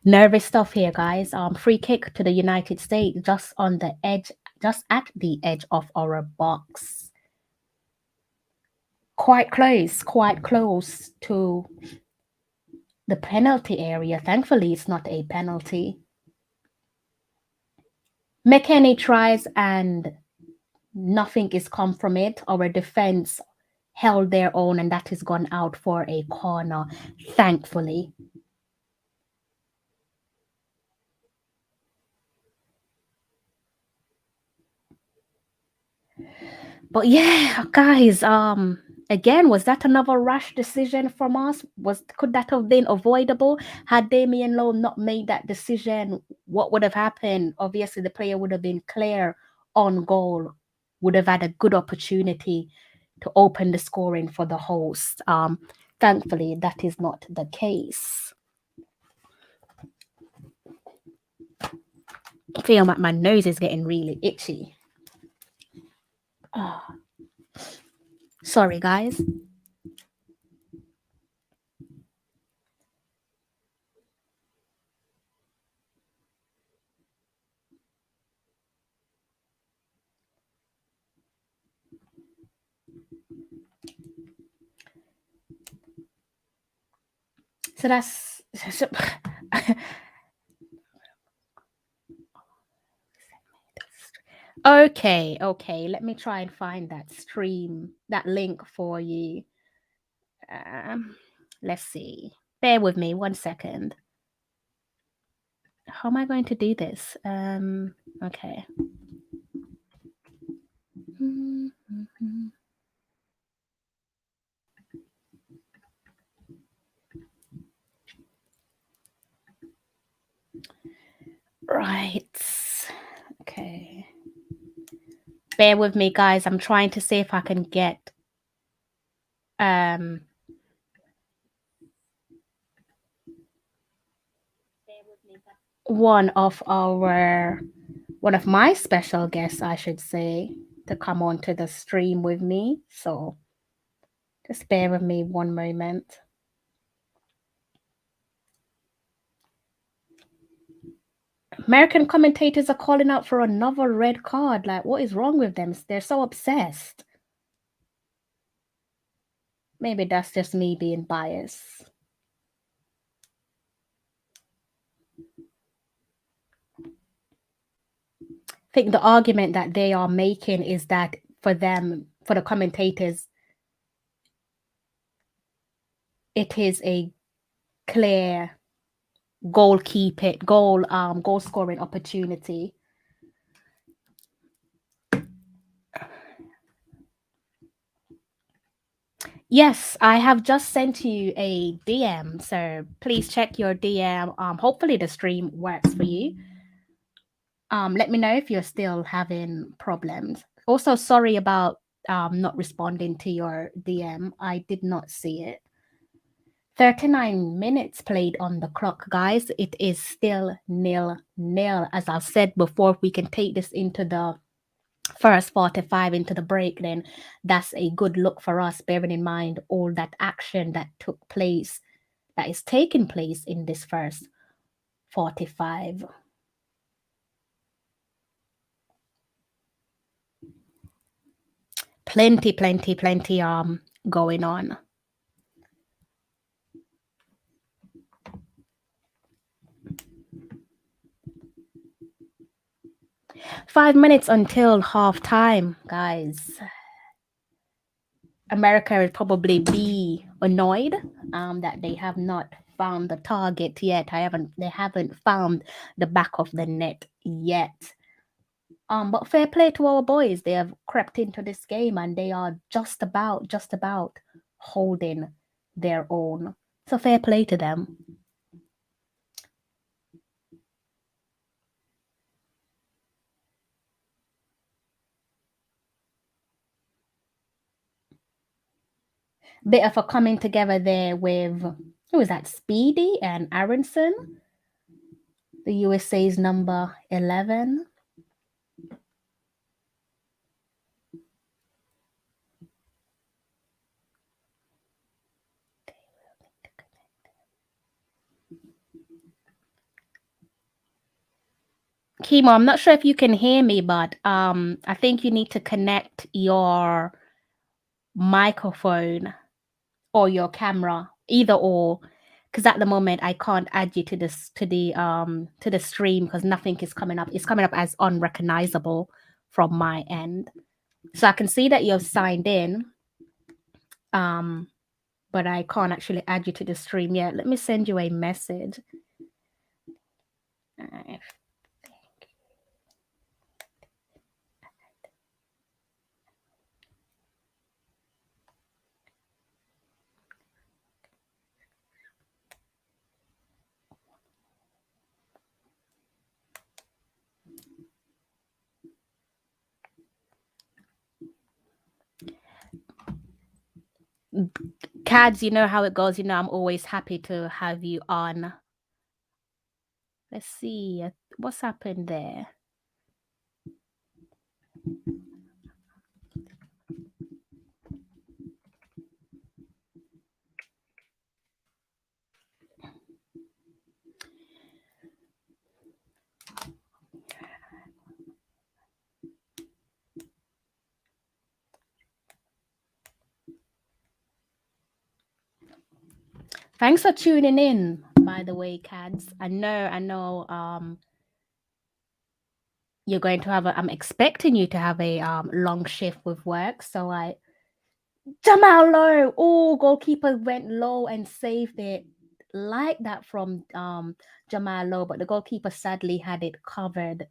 Nervous stuff here, guys. Free kick to the United States, just on the edge, just at the edge of our box. Quite close to the penalty area. Thankfully, it's not a penalty. McKenny tries and nothing is come from it. Our defense held their own, and that has gone out for a corner, thankfully. But yeah, guys, again, was that another rash decision from us? Could that have been avoidable? Had Damian Lowe not made that decision, what would have happened? Obviously, the player would have been clear on goal, would have had a good opportunity to open the scoring for the host. Thankfully, that is not the case. I feel like my nose is getting really itchy. Oh, sorry, guys. So that's so, okay. Okay, let me try and find that stream, that link for you. Um, let's see. Bear with me 1 second. How am I going to do this? Okay. Right. Okay. Bear with me, guys. I'm trying to see if I can get um one of my special guests, I should say, to come onto the stream with me. So just bear with me 1 moment. American commentators are calling out for another red card. Like, what is wrong with them? They're so obsessed. Maybe that's just me being biased. I think the argument that they are making is that for them, for the commentators, it is a clear goal scoring opportunity. Yes, I have just sent you a DM, so please check your DM. Hopefully the stream works for you. Let me know if you're still having problems. Also, sorry about not responding to your DM. I did not see it. 39 minutes played on the clock, guys. It is still 0-0. As I've said before, we can take this into the first 45 into the break, then that's a good look for us, bearing in mind all that action that took place, that is taking place in this first 45. Plenty going on. Five minutes until half time, guys. America will probably be annoyed that they have not found the target yet. They haven't found the back of the net yet. But fair play to our boys. They have crept into this game and they are just about holding their own. So fair play to them. Bit of a coming together there with, who was that, Speedy and Aronson, the USA's number 11. Kimo, I'm not sure if you can hear me, but I think you need to connect your microphone or your camera, either or, because at the moment I can't add you to the stream because nothing is coming up. It's coming up as unrecognizable from my end. So I can see that you've signed in, but I can't actually add you to the stream yet. Let me send you a message. Cads, you know how it goes. You know, I'm always happy to have you on. Let's see. What's happened there? Thanks for tuning in, by the way, Cads. I know, you're going to have I'm expecting you to have a long shift with work. So Jamal low. Oh, goalkeeper went low and saved it like that from Jamal Low, but the goalkeeper sadly had it covered.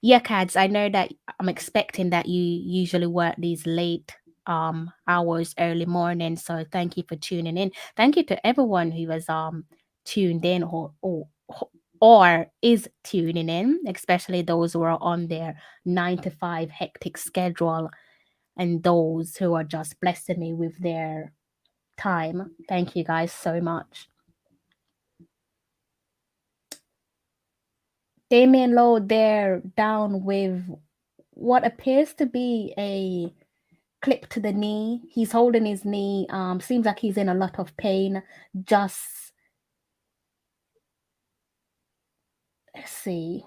Yeah, Cads, I know that I'm expecting that you usually work these late hours, early morning. So thank you for tuning in. Thank you to everyone who was tuned in or is tuning in, especially those who are on their 9 to 5 hectic schedule and those who are just blessing me with their time. Thank you guys so much. Damien Lowe there down with what appears to be a clip to the knee. He's holding his knee. Seems like he's in a lot of pain. Just let's see.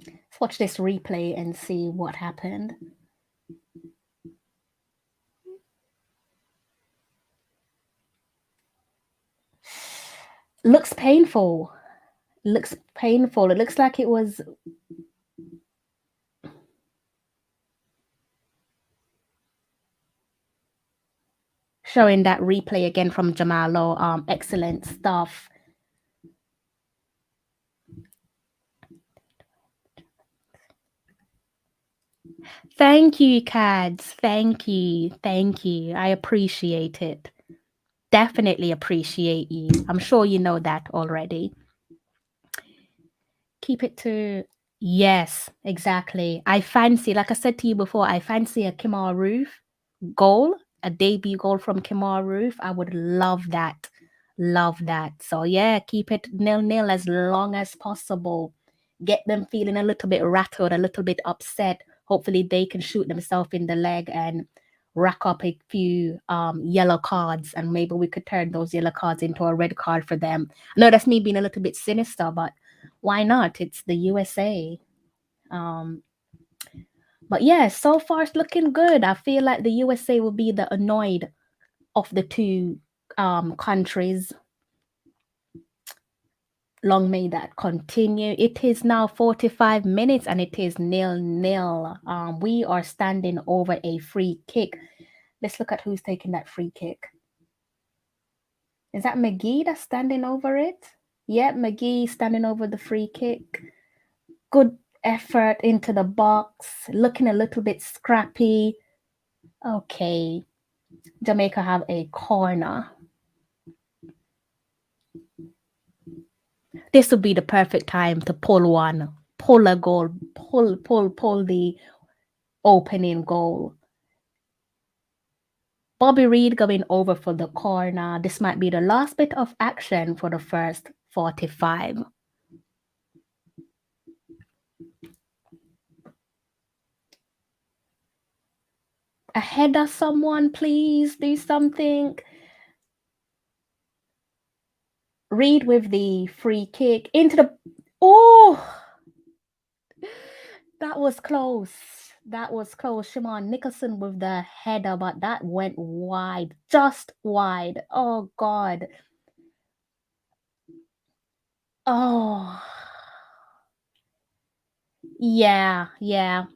Let's watch this replay and see what happened. Looks painful. Looks painful. It looks like it was showing that replay again from Jamalo. Excellent stuff. Thank you, Cads. Thank you. Thank you. I appreciate it. Definitely appreciate you. I'm sure you know that already. Keep it to yes, exactly. I fancy, like I said to you before, I fancy a Kimar Roof goal, a debut goal from Kimar Roof. I would love that. Love that. So yeah, keep it 0-0 as long as possible. Get them feeling a little bit rattled, a little bit upset. Hopefully they can shoot themselves in the leg and rack up a few yellow cards, and maybe we could turn those yellow cards into a red card for them. I know that's me being a little bit sinister, but why not? It's the USA. But yeah, so far it's looking good. I feel like the USA will be the annoyed of the two countries. Long may that continue. It is now 45 minutes and it is 0-0. We are standing over a free kick. Let's look at who's taking that free kick. Is that McGee that's standing over it? Yep, McGee standing over the free kick. Good effort into the box. Looking a little bit scrappy. Okay. Jamaica have a corner. This would be the perfect time to pull one. Pull a goal. Pull the opening goal. Bobby Reed going over for the corner. This might be the last bit of action for the first 45. Ahead of someone, please do something. Reed with the free kick into the... Oh! That was close. That was close. Shimon Nicholson with the header, but that went wide. Just wide. Oh, God. Oh. Yeah.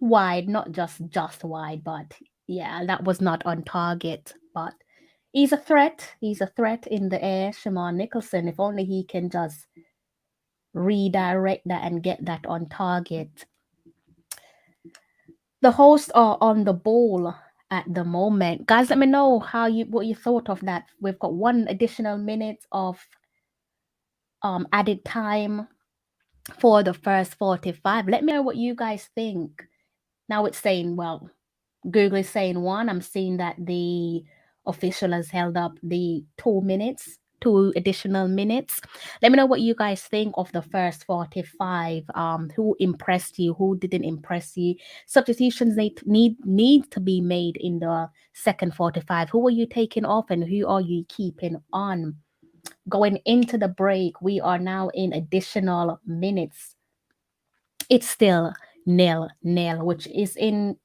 Wide. Not just wide, but yeah, that was not on target. But he's a threat. He's a threat in the air, Shimon Nicholson. If only he can just redirect that and get that on target. The hosts are on the ball at the moment. Guys, let me know what you thought of that. We've got 1 additional minute of added time for the first 45. Let me know what you guys think. Now it's saying, well, Google is saying one. I'm seeing that the official has held up the 2 minutes, 2 additional minutes. Let me know what you guys think of the first 45. Who impressed you? Who didn't impress you? Substitutions need to be made in the second 45. Who are you taking off and who are you keeping on? Going into the break, we are now in additional minutes. It's still nil, which is in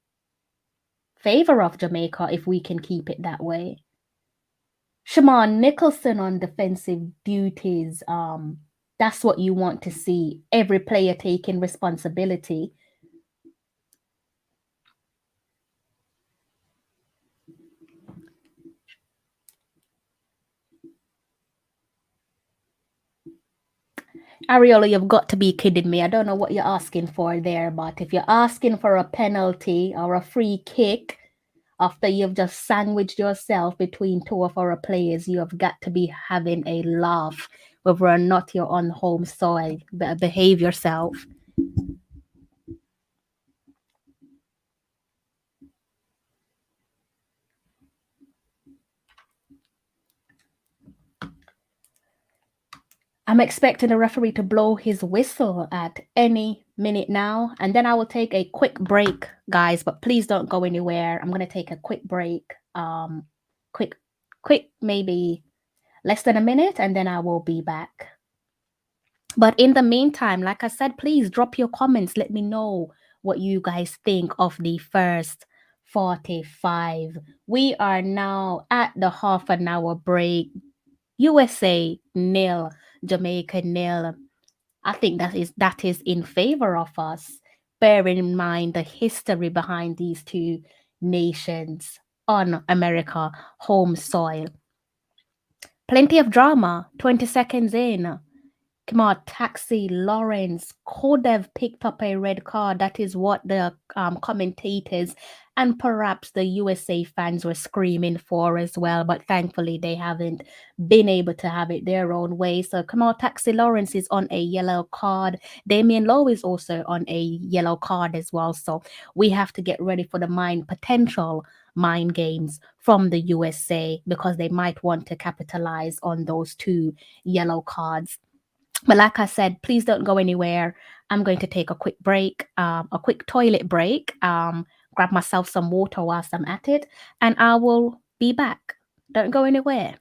favor of Jamaica if we can keep it that way. Shaman Nicholson on defensive duties. That's what you want to see. Every player taking responsibility. Ariola, you've got to be kidding me. I don't know what you're asking for there, but if you're asking for a penalty or a free kick after you've just sandwiched yourself between two of our players, you have got to be having a laugh. Whether or not you're on home soil, better behave yourself. I'm expecting the referee to blow his whistle at any minute now, and then I will take a quick break, guys. But please don't go anywhere. I'm gonna take a quick break, quick, maybe less than a minute, and then I will be back. But in the meantime, like I said, please drop your comments. Let me know what you guys think of the first 45. We are now at the half an hour break. USA nil, Jamaica nil. I think that is in favor of us, bearing in mind the history behind these two nations on America home soil. Plenty of drama. 20 seconds in. Come on, Taxi Lawrence could have picked up a red card. That is what the commentators and perhaps the USA fans were screaming for as well. But thankfully, they haven't been able to have it their own way. So, come on, Taxi Lawrence is on a yellow card. Damian Lowe is also on a yellow card as well. So, we have to get ready for the potential mind games from the USA because they might want to capitalize on those two yellow cards. But like I said, please don't go anywhere. I'm going to take a quick break, a quick toilet break, grab myself some water whilst I'm at it, and I will be back. Don't go anywhere.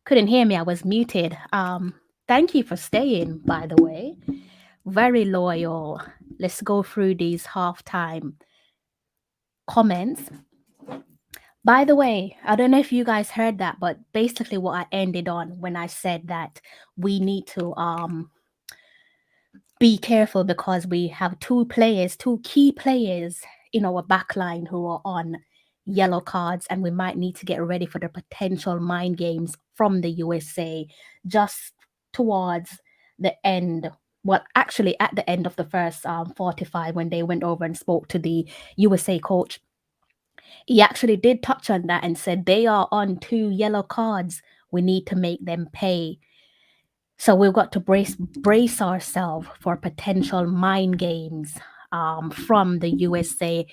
Couldn't hear me, I was muted. Thank you for staying, by the way. Very loyal. Let's go through these halftime comments. By the way, I don't know if you guys heard that, but basically what I ended on when I said that we need to be careful because we have two key players in our backline who are on yellow cards, and we might need to get ready for the potential mind games from the USA just towards the end. Well, actually, at the end of the first 45, when they went over and spoke to the USA coach, he actually did touch on that and said they are on two yellow cards. We need to make them pay. So we've got to brace ourselves for potential mind games from the USA.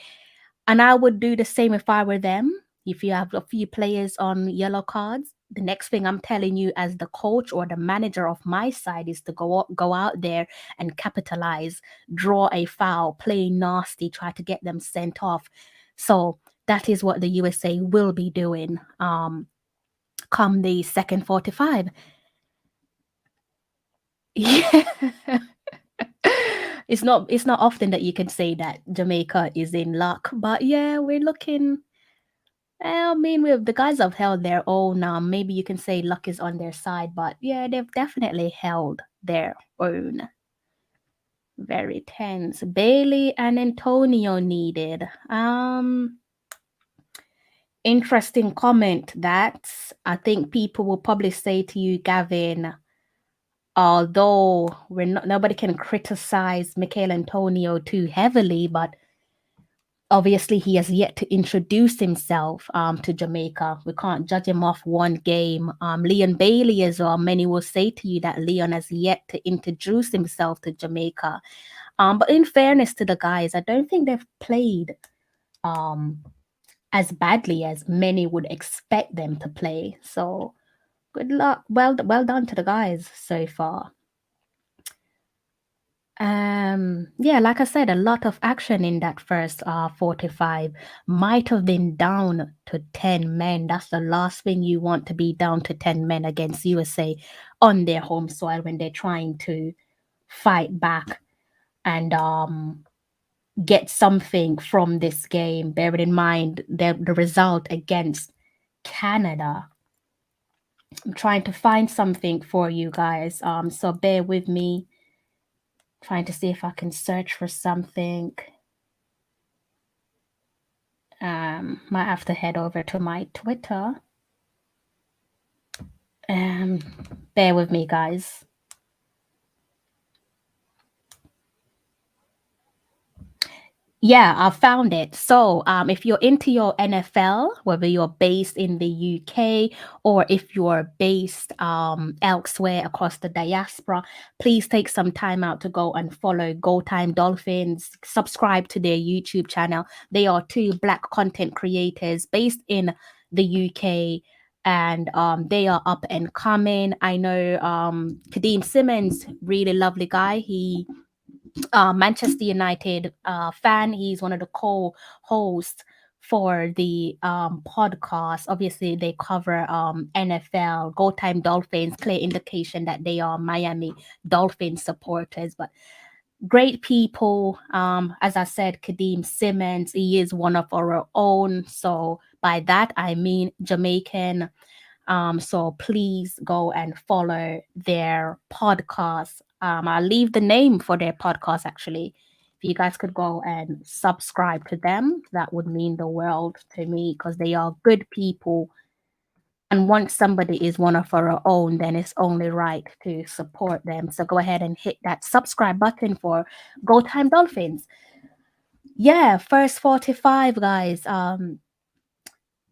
And I would do the same if I were them. If you have a few players on yellow cards, the next thing I'm telling you as the coach or the manager of my side is to go out there and capitalize, draw a foul, play nasty, try to get them sent off. So that is what the USA will be doing come the second 45. Yeah. It's not often that you can say that Jamaica is in luck, but yeah, we're looking. I mean, the guys have held their own. Maybe you can say luck is on their side, but yeah, they've definitely held their own. Very tense. Bailey and Antonio needed. Interesting comment. That I think people will probably say to you, Gavin. Although nobody can criticize Michael Antonio too heavily, but obviously he has yet to introduce himself to Jamaica. We can't judge him off one game. Leon Bailey as well. Many will say to you that Leon has yet to introduce himself to Jamaica. But in fairness to the guys, I don't think they've played um, as badly as many would expect them to play. So good luck. Well done to the guys so far. Yeah, like I said, a lot of action in that first 45. Might have been down to 10 men. That's the last thing you want, to be down to 10 men against USA on their home soil when they're trying to fight back and get something from this game. Bearing in mind the result against Canada. I'm trying to find something for you guys. So bear with me. Trying to see if I can search for something. Might have to head over to my Twitter. Bear with me, guys. Yeah, I found it. So, if you're into your NFL, whether you're based in the UK or if you're based elsewhere across the diaspora, please take some time out to go and follow Go Time Dolphins. Subscribe to their YouTube channel. They are two black content creators based in the UK. And they are up and coming. I know Kadeem Simmons, really lovely guy. He Manchester United fan. He's one of the co-hosts for the podcast. Obviously, they cover NFL, Go Time Dolphins, clear indication that they are Miami Dolphins supporters. But great people. As I said, Kadeem Simmons, he is one of our own. So by that, I mean Jamaican. So please go and follow their podcast. I'll leave the name for their podcast actually. If you guys could go and subscribe to them, that would mean the world to me because they are good people. And once somebody is one of our own, then it's only right to support them. So go ahead and hit that subscribe button for Go Time Dolphins. Yeah, first 45, guys.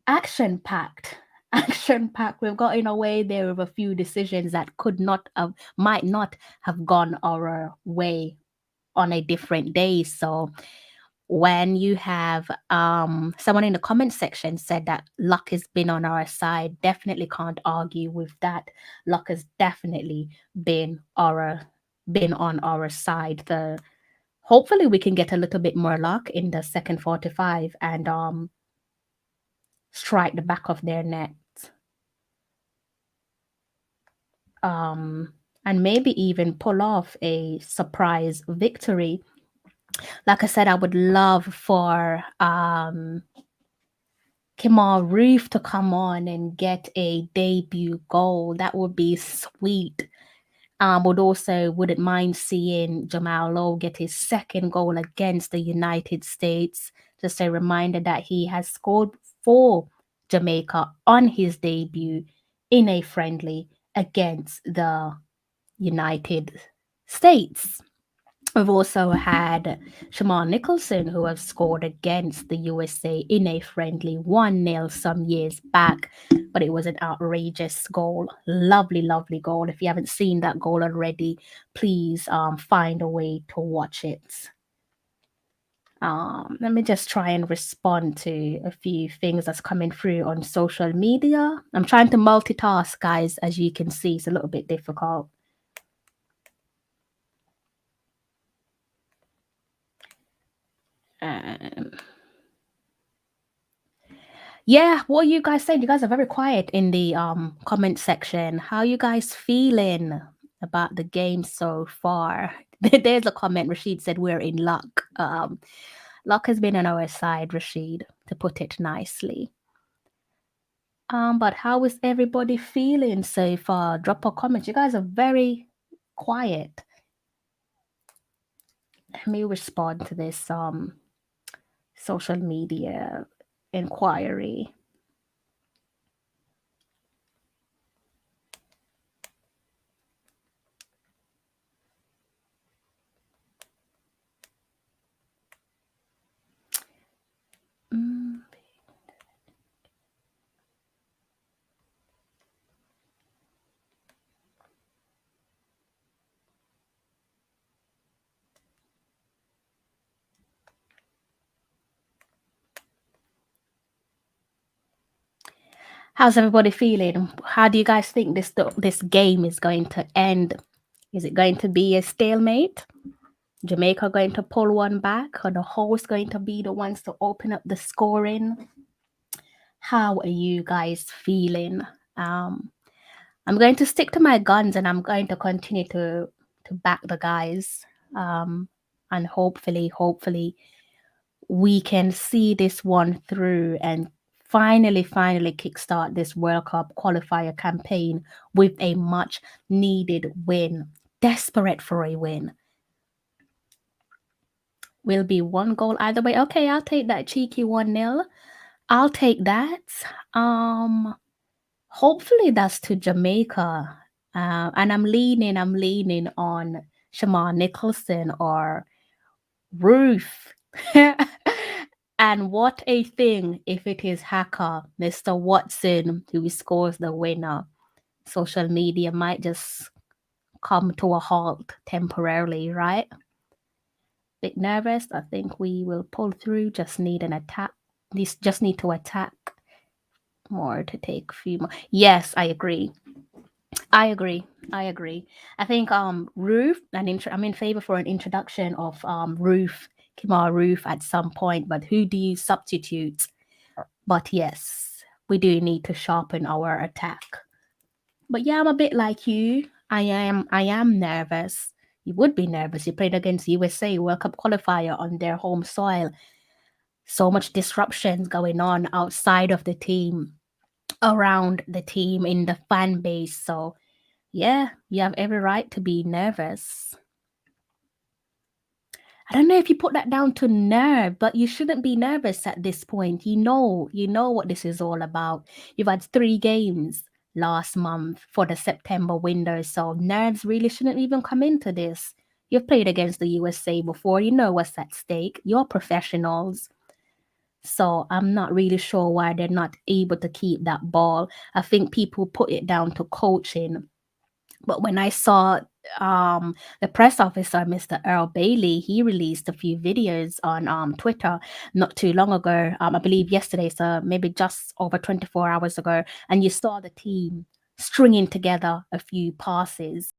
Action packed. Action packed. We've gotten away there with a few decisions that might not have gone our way on a different day. So when you have someone in the comment section said that luck has been on our side, definitely can't argue with that. Luck has definitely been on our side. The hopefully we can get a little bit more luck in the second 45 and strike the back of their net. And maybe even pull off a surprise victory. Like I said, I would love for Kemal Reef to come on and get a debut goal. That would be sweet. Would also wouldn't mind seeing Jamal Lowe get his second goal against the United States. Just a reminder that he has scored for Jamaica on his debut in a friendly against the United States. We've also had Shaman Nicholson, who have scored against the USA in a friendly 1-0 some years back, but it was an outrageous goal. Lovely, lovely goal. If you haven't seen that goal already, please find a way to watch it. Let me just try and respond to a few things that's coming through on social media. I'm trying to multitask, guys, as you can see. It's a little bit difficult. Yeah, what are you guys saying? You guys are very quiet in the comment section. How are you guys feeling about the game so far? There's a comment. Rashid said we're in luck. Luck has been on our side, Rashid, to put it nicely. But how is everybody feeling so far? Drop a comment. You guys are very quiet. Let me respond to this social media inquiry. How's everybody feeling? How do you guys think this game is going to end? Is it going to be a stalemate? Jamaica going to pull one back, or the host going to be the ones to open up the scoring? How are you guys feeling? I'm going to stick to my guns, and I'm going to continue to back the guys. And hopefully, we can see this one through and finally kickstart this World Cup qualifier campaign with a much needed win. Desperate for a win. Will be one goal either way. Okay, I'll take that cheeky 1-0. I'll take that. Hopefully that's to Jamaica. And I'm leaning on Shaman Nicholson or Ruth. And what a thing if it is Hacker, Mr. Watson, who scores the winner. Social media might just come to a halt temporarily, right? Bit nervous. I think we will pull through. Just need an attack. Just need to attack more to take a few more. Yes, I agree. I think Ruth, I'm in favor for an introduction of Ruth, Kimar Ruth at some point, but who do you substitute? But yes, we do need to sharpen our attack. But yeah, I'm a bit like you. I am nervous. You would be nervous. You played against USA World Cup qualifier on their home soil. So much disruptions going on outside of the team, around the team, in the fan base. So yeah, you have every right to be nervous. I don't know if you put that down to nerve, but you shouldn't be nervous at this point. You know what this is all about. You've had 3 games last month for the September window, so nerves really shouldn't even come into this. You've played against the USA before, you know what's at stake. You're professionals. So I'm not really sure why they're not able to keep that ball. I think people put it down to coaching. But when I saw the press officer, Mr. Earl Bailey, he released a few videos on Twitter not too long ago. I believe yesterday, so maybe just over 24 hours ago. And you saw the team stringing together a few passes.